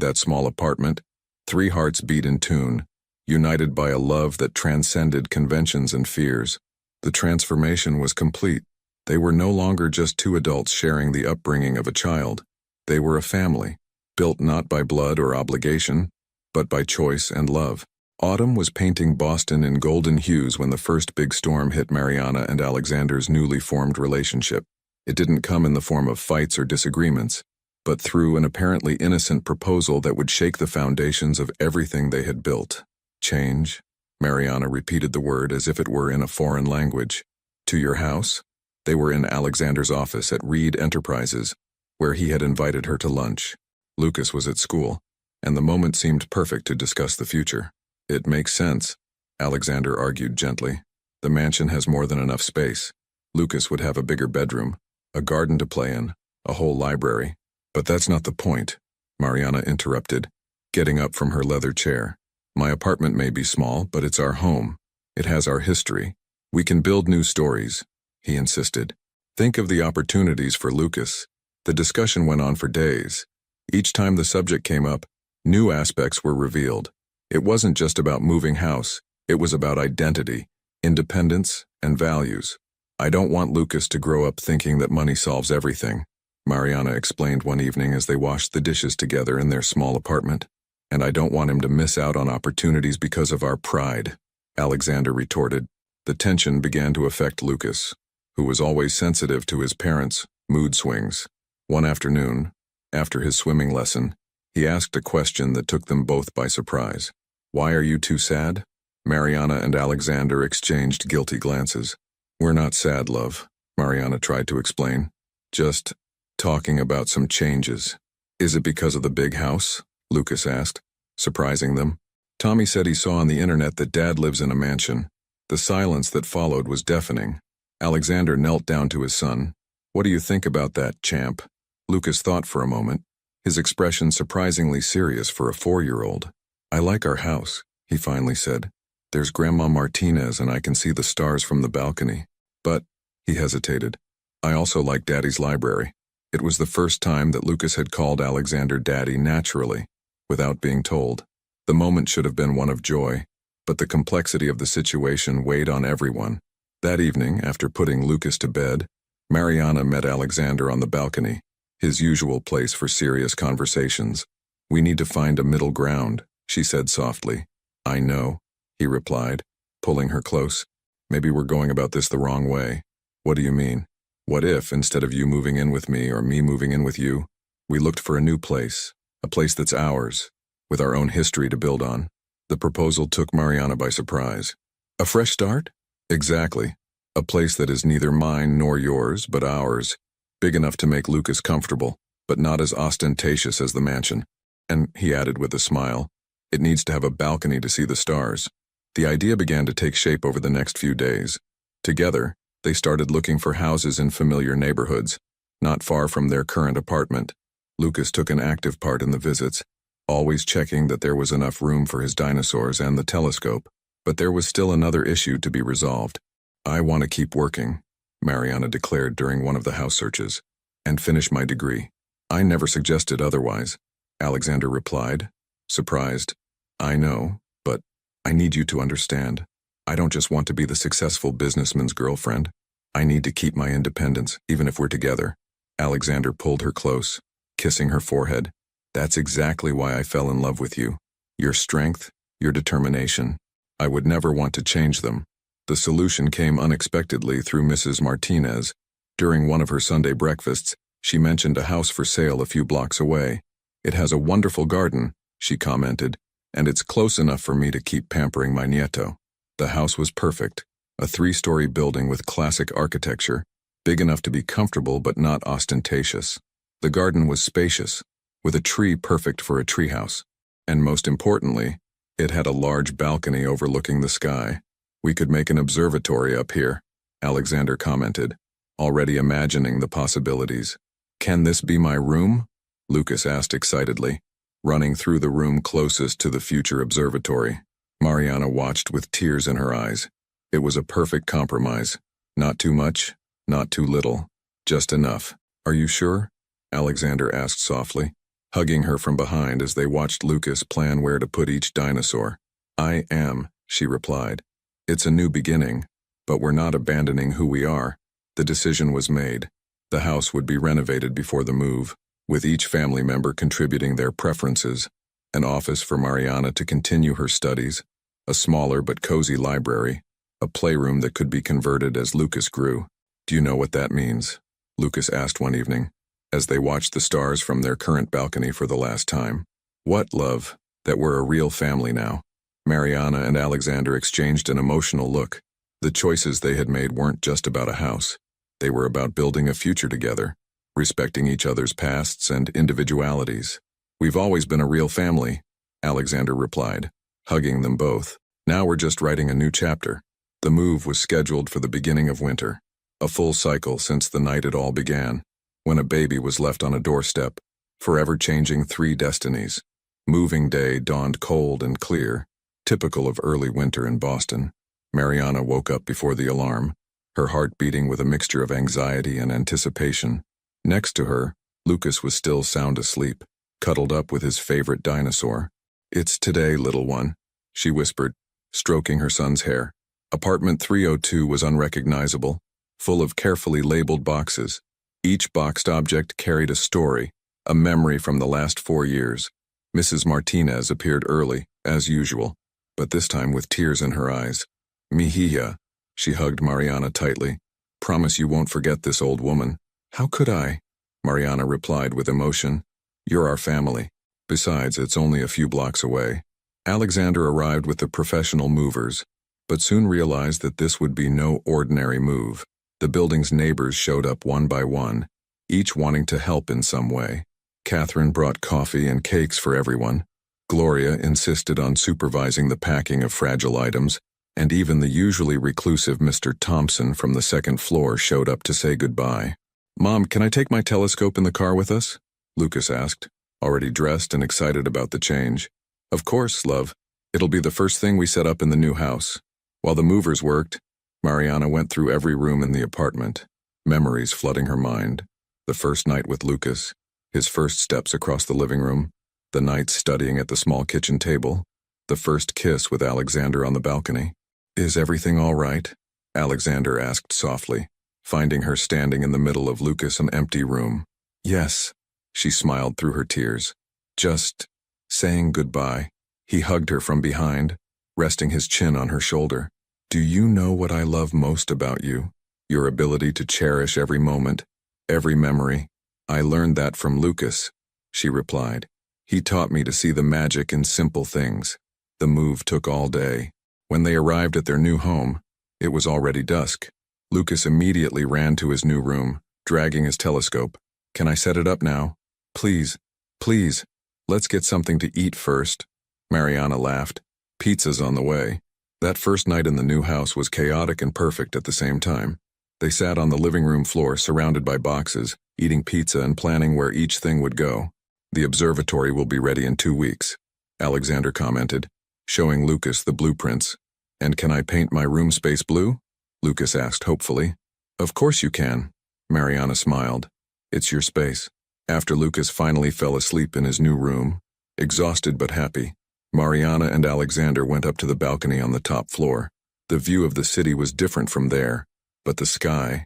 that small apartment, three hearts beat in tune, united by a love that transcended conventions and fears. The transformation was complete. They were no longer just two adults sharing the upbringing of a child. They were a family, built not by blood or obligation, but by choice and love. Autumn was painting Boston in golden hues when the first big storm hit Mariana and Alexander's newly formed relationship. It didn't come in the form of fights or disagreements, but through an apparently innocent proposal that would shake the foundations of everything they had built. Change? Mariana repeated the word as if it were in a foreign language. To your house? They were in Alexander's office at Reed Enterprises, where he had invited her to lunch. Lucas was at school, and the moment seemed perfect to discuss the future. It makes sense, Alexander argued gently. The mansion has more than enough space. Lucas would have a bigger bedroom, a garden to play in, a whole library. But that's not the point, Mariana interrupted, getting up from her leather chair. My apartment may be small, but it's our home. It has our history. We can build new stories, he insisted. Think of the opportunities for Lucas. The discussion went on for days. Each time the subject came up, new aspects were revealed. It wasn't just about moving house. It was about identity, independence, and values. I don't want Lucas to grow up thinking that money solves everything, Mariana explained one evening as they washed the dishes together in their small apartment. And I don't want him to miss out on opportunities because of our pride, Alexander retorted. The tension began to affect Lucas, who was always sensitive to his parents' mood swings. One afternoon, after his swimming lesson, he asked a question that took them both by surprise. Why are you two sad? Mariana and Alexander exchanged guilty glances. We're not sad, love, Mariana tried to explain. Just talking about some changes. Is it because of the big house? Lucas asked, surprising them. Tommy said he saw on the internet that Dad lives in a mansion. The silence that followed was deafening. Alexander knelt down to his son. What do you think about that, champ? Lucas thought for a moment, his expression surprisingly serious for a 4-year-old. I like our house, he finally said. There's Grandma Martinez and I can see the stars from the balcony. But, he hesitated, I also like Daddy's library. It was the first time that Lucas had called Alexander Daddy naturally, without being told. The moment should have been one of joy, but the complexity of the situation weighed on everyone. That evening, after putting Lucas to bed, Mariana met Alexander on the balcony, his usual place for serious conversations. We need to find a middle ground, she said softly. I know, he replied, pulling her close. Maybe we're going about this the wrong way. What do you mean? What if, instead of you moving in with me or me moving in with you, we looked for a new place, a place that's ours, with our own history to build on? The proposal took Mariana by surprise. A fresh start? Exactly. A place that is neither mine nor yours, but ours, big enough to make Lucas comfortable, but not as ostentatious as the mansion. And, he added with a smile, it needs to have a balcony to see the stars. The idea began to take shape over the next few days. Together, they started looking for houses in familiar neighborhoods, not far from their current apartment. Lucas took an active part in the visits, always checking that there was enough room for his dinosaurs and the telescope. But there was still another issue to be resolved. I want to keep working, Mariana declared during one of the house searches, and finish my degree. I never suggested otherwise, Alexander replied, surprised. I know, but I need you to understand. I don't just want to be the successful businessman's girlfriend. I need to keep my independence, even if we're together. Alexander pulled her close, kissing her forehead. That's exactly why I fell in love with you. Your strength, your determination. I would never want to change them. The solution came unexpectedly through Mrs. Martinez. During one of her Sunday breakfasts, she mentioned a house for sale a few blocks away. It has a wonderful garden, she commented, and it's close enough for me to keep pampering my nieto. The house was perfect, a 3-story building with classic architecture, big enough to be comfortable but not ostentatious. The garden was spacious, with a tree perfect for a treehouse. And most importantly, it had a large balcony overlooking the sky. "We could make an observatory up here," Alexander commented, already imagining the possibilities. "Can this be my room?" Lucas asked excitedly, running through the room closest to the future observatory. Mariana watched with tears in her eyes. It was a perfect compromise. Not too much, not too little, just enough. "Are you sure?" Alexander asked softly, hugging her from behind as they watched Lucas plan where to put each dinosaur. "I am," she replied. "It's a new beginning, but we're not abandoning who we are." The decision was made. The house would be renovated before the move, with each family member contributing their preferences. An office for Mariana to continue her studies, a smaller but cozy library, a playroom that could be converted as Lucas grew. "Do you know what that means?" Lucas asked one evening, as they watched the stars from their current balcony for the last time. "What, love? That we're a real family now." Mariana and Alexander exchanged an emotional look. The choices they had made weren't just about a house. They were about building a future together, respecting each other's pasts and individualities. "We've always been a real family," Alexander replied, hugging them both. "Now we're just writing a new chapter." The move was scheduled for the beginning of winter, a full cycle since the night it all began, when a baby was left on a doorstep, forever changing 3 destinies. Moving day dawned cold and clear, typical of early winter in Boston. Mariana woke up before the alarm, her heart beating with a mixture of anxiety and anticipation. Next to her, Lucas was still sound asleep, cuddled up with his favorite dinosaur. "It's today, little one," she whispered, stroking her son's hair. Apartment 302 was unrecognizable, full of carefully labeled boxes. Each boxed object carried a story, a memory from the last 4 years. Mrs. Martinez appeared early, as usual, but this time with tears in her eyes. "Mejia," she hugged Mariana tightly. "Promise you won't forget this old woman." "How could I?" Mariana replied with emotion. "You're our family. Besides, it's only a few blocks away." Alexander arrived with the professional movers, but soon realized that this would be no ordinary move. The building's neighbors showed up one by one, each wanting to help in some way. Catherine brought coffee and cakes for everyone. Gloria insisted on supervising the packing of fragile items, and even the usually reclusive Mr. Thompson from the 2nd floor showed up to say goodbye. "Mom, can I take my telescope in the car with us?" Lucas asked, already dressed and excited about the change. "Of course, love. It'll be the first thing we set up in the new house." While the movers worked, Mariana went through every room in the apartment, memories flooding her mind. The first night with Lucas, his first steps across the living room, the nights studying at the small kitchen table, the first kiss with Alexander on the balcony. "Is everything all right?" Alexander asked softly, finding her standing in the middle of Lucas' empty room. "Yes," she smiled through her tears. "Just saying goodbye." He hugged her from behind, resting his chin on her shoulder. "Do you know what I love most about you? Your ability to cherish every moment, every memory." "I learned that from Lucas," she replied. "He taught me to see the magic in simple things." The move took all day. When they arrived at their new home, it was already dusk. Lucas immediately ran to his new room, dragging his telescope. "Can I set it up now?" "Please, please, let's get something to eat first." Mariana laughed. "Pizza's on the way." That first night in the new house was chaotic and perfect at the same time. They sat on the living room floor surrounded by boxes, eating pizza and planning where each thing would go. "The observatory will be ready in 2 weeks," Alexander commented, showing Lucas the blueprints. "And can I paint my room space blue?" Lucas asked hopefully. "Of course you can," Mariana smiled. "It's your space." After Lucas finally fell asleep in his new room, exhausted but happy, Mariana and Alexander went up to the balcony on the top floor. The view of the city was different from there, but the sky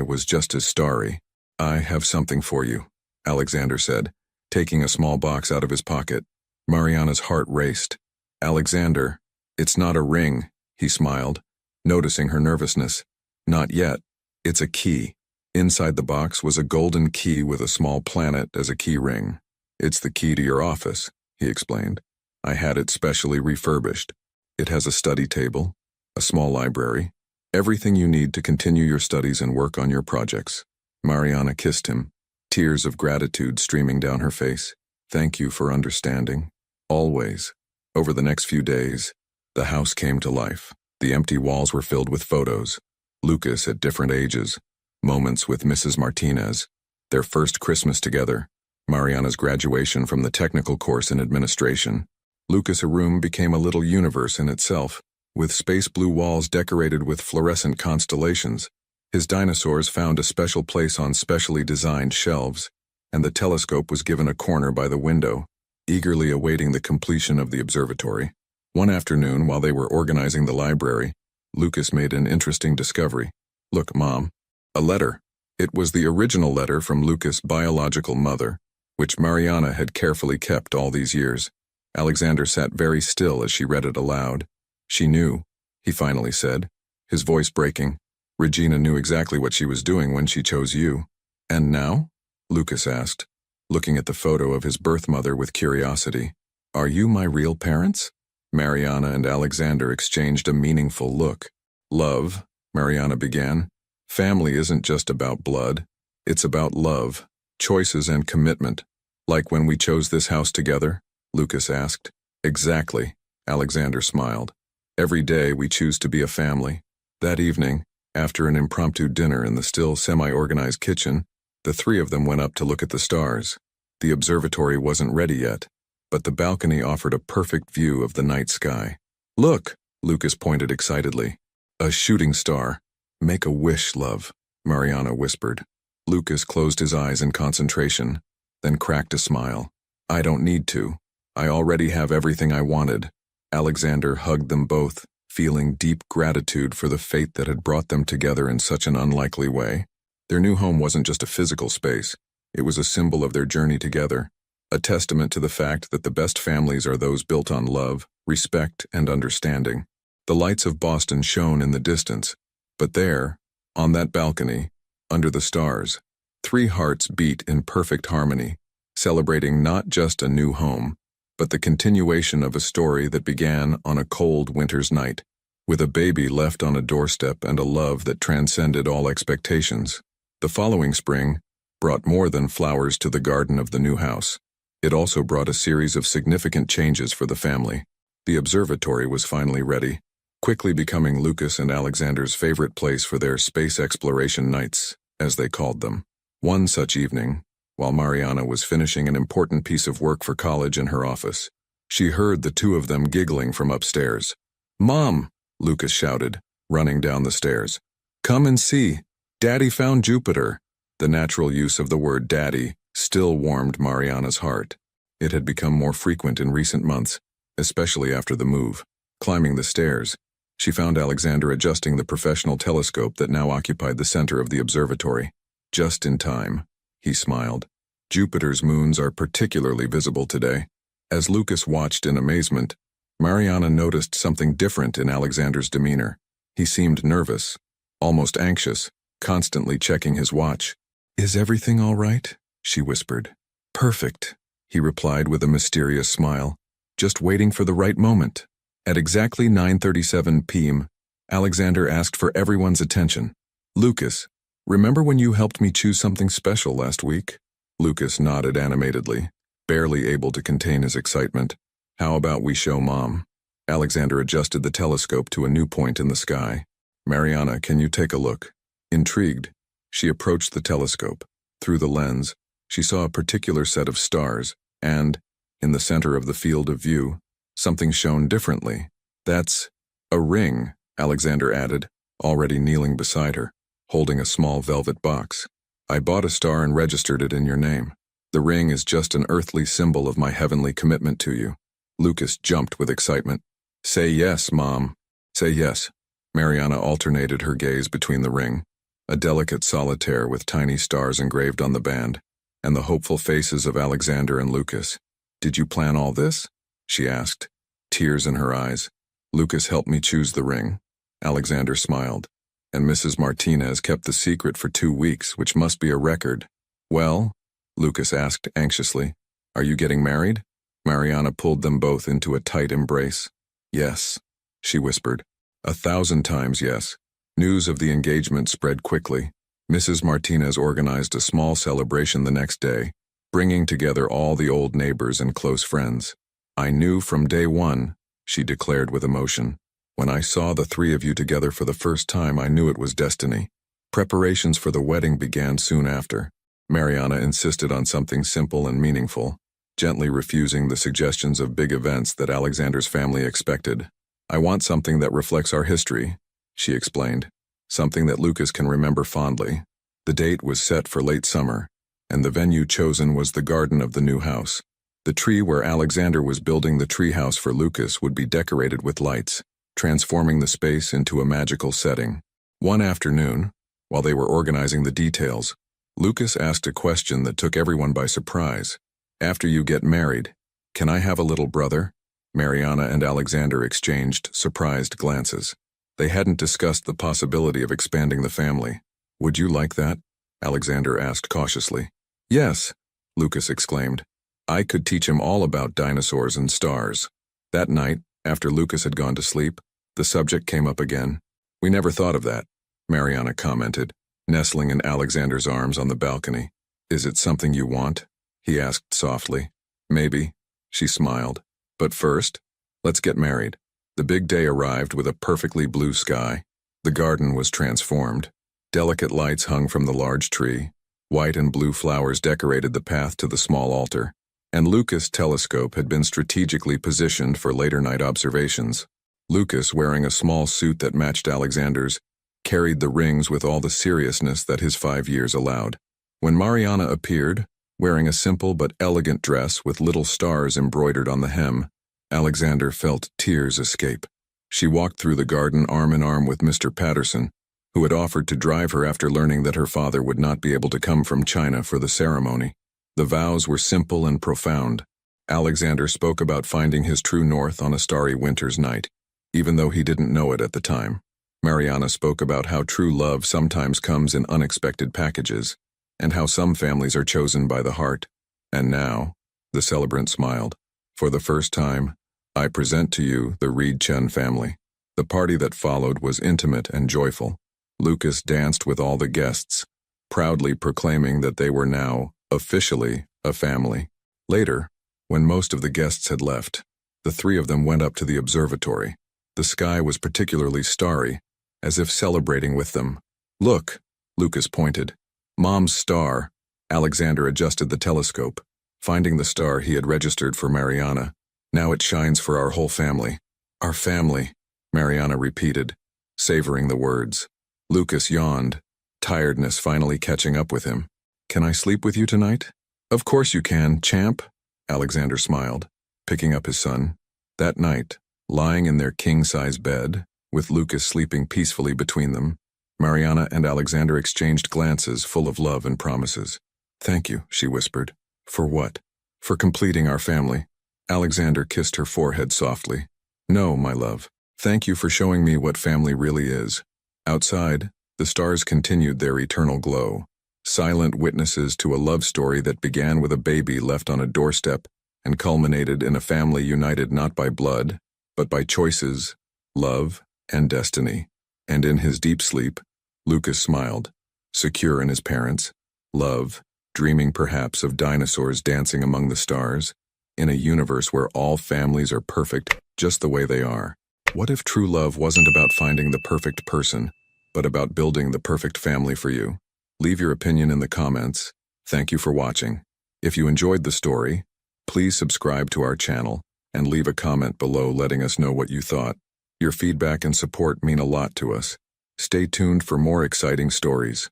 was just as starry. "I have something for you," Alexander said, taking a small box out of his pocket. Mariana's heart raced. "Alexander, it's not a ring," he smiled, noticing her nervousness. "Not yet. It's a key." Inside the box was a golden key with a small planet as a key ring. "It's the key to your office," he explained. "I had it specially refurbished. It has a study table, a small library, Everything you need to continue your studies and work on your projects. Mariana kissed him, tears of gratitude streaming down her face. Thank you for understanding. Always. Over the next few days, the house came to life. The empty walls were filled with photos. Lucas at different ages, moments with Mrs. Martinez, their first Christmas together, Mariana's graduation from the technical course in administration. Lucas' room became a little universe in itself, with space blue walls decorated with fluorescent constellations. His dinosaurs found a special place on specially designed shelves, and the telescope was given a corner by the window, eagerly awaiting the completion of the observatory. One afternoon, while they were organizing the library, Lucas made an interesting discovery. Look, Mom. A letter. It was the original letter from Lucas' biological mother, which Mariana had carefully kept all these years. Alexander sat very still as she read it aloud. She knew, he finally said, his voice breaking. Regina knew exactly what she was doing when she chose you. And now? Lucas asked, looking at the photo of his birth mother with curiosity. Are you my real parents? Mariana and Alexander exchanged a meaningful look. Love, Mariana began. Family isn't just about blood. It's about love, choices and commitment. Like when we chose this house together? Lucas asked. Exactly, Alexander smiled. Every day we choose to be a family. That evening, after an impromptu dinner in the still semi-organized kitchen, the three of them went up to look at the stars. The observatory wasn't ready yet, but the balcony offered a perfect view of the night sky. Look, Lucas pointed excitedly. A shooting star. Make a wish, love, Mariana whispered. Lucas closed his eyes in concentration, then cracked a smile. I don't need to. I already have everything I wanted. Alexander hugged them both, feeling deep gratitude for the fate that had brought them together in such an unlikely way. Their new home wasn't just a physical space. It was a symbol of their journey together, a testament to the fact that the best families are those built on love, respect, and understanding. The lights of Boston shone in the distance, but there, on that balcony, under the stars, three hearts beat in perfect harmony, celebrating not just a new home, but the continuation of a story that began on a cold winter's night, with a baby left on a doorstep and a love that transcended all expectations. The following spring brought more than flowers to the garden of the new house. It also brought a series of significant changes for the family. The observatory was finally ready, quickly becoming Lucas and Alexander's favorite place for their space exploration nights, as they called them. One such evening, while Mariana was finishing an important piece of work for college in her office, she heard the two of them giggling from upstairs. Mom, Lucas shouted, running down the stairs. Come and see. Daddy found Jupiter. The natural use of the word daddy still warmed Mariana's heart. It had become more frequent in recent months, especially after the move. Climbing the stairs, she found Alexander adjusting the professional telescope that now occupied the center of the observatory. Just in time, he smiled. Jupiter's moons are particularly visible today. As Lucas watched in amazement, Mariana noticed something different in Alexander's demeanor. He seemed nervous, almost anxious, constantly checking his watch. Is everything all right? She whispered. Perfect, he replied with a mysterious smile, just waiting for the right moment. At exactly 9:37 p.m., Alexander asked for everyone's attention. Lucas, remember when you helped me choose something special last week? Lucas nodded animatedly, barely able to contain his excitement. How about we show Mom? Alexander adjusted the telescope to a new point in the sky. Mariana, can you take a look? Intrigued, she approached the telescope. Through the lens, she saw a particular set of stars, and, in the center of the field of view, something shone differently. That's a ring, Alexander added, already kneeling beside her, holding a small velvet box. I bought a star and registered it in your name. The ring is just an earthly symbol of my heavenly commitment to you. Lucas jumped with excitement. Say yes, Mom. Say yes. Mariana alternated her gaze between the ring, a delicate solitaire with tiny stars engraved on the band, and the hopeful faces of Alexander and Lucas. Did you plan all this? She asked, tears in her eyes. Lucas helped me choose the ring. Alexander smiled. And Mrs. Martinez kept the secret for 2 weeks, which must be a record. Well, Lucas asked anxiously, are you getting married? Mariana pulled them both into a tight embrace. Yes, she whispered. 1,000 times yes. News of the engagement spread quickly. Mrs. Martinez organized a small celebration the next day, bringing together all the old neighbors and close friends. "I knew from day one," she declared with emotion. "When I saw the three of you together for the first time, I knew it was destiny." Preparations for the wedding began soon after. Mariana insisted on something simple and meaningful, gently refusing the suggestions of big events that Alexander's family expected. "I want something that reflects our history," she explained, "something that Lucas can remember fondly." The date was set for late summer, and the venue chosen was the garden of the new house. The tree where Alexander was building the treehouse for Lucas would be decorated with lights, transforming the space into a magical setting. One afternoon, while they were organizing the details, Lucas asked a question that took everyone by surprise. "After you get married, can I have a little brother?" Mariana and Alexander exchanged surprised glances. They hadn't discussed the possibility of expanding the family. "Would you like that?" Alexander asked cautiously. "Yes," Lucas exclaimed. "I could teach him all about dinosaurs and stars." That night, after Lucas had gone to sleep, the subject came up again. "We never thought of that," Mariana commented, nestling in Alexander's arms on the balcony. "Is it something you want?" he asked softly. "Maybe," she smiled. "But first, let's get married." The big day arrived with a perfectly blue sky. The garden was transformed. Delicate lights hung from the large tree. White and blue flowers decorated the path to the small altar, and Lucas' telescope had been strategically positioned for later night observations. Lucas, wearing a small suit that matched Alexander's, carried the rings with all the seriousness that his 5 years allowed. When Mariana appeared, wearing a simple but elegant dress with little stars embroidered on the hem, Alexander felt tears escape. She walked through the garden arm in arm with Mr. Patterson, who had offered to drive her after learning that her father would not be able to come from China for the ceremony. The vows were simple and profound. Alexander spoke about finding his true north on a starry winter's night, even though he didn't know it at the time. Mariana spoke about how true love sometimes comes in unexpected packages, and how some families are chosen by the heart. And now, the celebrant smiled. "For the first time, I present to you the Reed Chen family." The party that followed was intimate and joyful. Lucas danced with all the guests, proudly proclaiming that they were now, officially, a family. Later, when most of the guests had left, the three of them went up to the observatory. The sky was particularly starry, as if celebrating with them. "Look," Lucas pointed. "Mom's star." Alexander adjusted the telescope, finding the star he had registered for Mariana. "Now it shines for our whole family." "Our family," Mariana repeated, savoring the words. Lucas yawned, tiredness finally catching up with him. "Can I sleep with you tonight?" "Of course you can, champ," Alexander smiled, picking up his son. That night, lying in their king-size bed, with Lucas sleeping peacefully between them, Mariana and Alexander exchanged glances full of love and promises. "Thank you," she whispered. "For what?" "For completing our family." Alexander kissed her forehead softly. "No, my love. Thank you for showing me what family really is." Outside, the stars continued their eternal glow, silent witnesses to a love story that began with a baby left on a doorstep and culminated in a family united not by blood, but by choices, love, and destiny. And in his deep sleep, Lucas smiled, secure in his parents, love, dreaming perhaps of dinosaurs dancing among the stars, in a universe where all families are perfect just the way they are. What if true love wasn't about finding the perfect person, but about building the perfect family for you? Leave your opinion in the comments. Thank you for watching. If you enjoyed the story, please subscribe to our channel and leave a comment below letting us know what you thought. Your feedback and support mean a lot to us. Stay tuned for more exciting stories.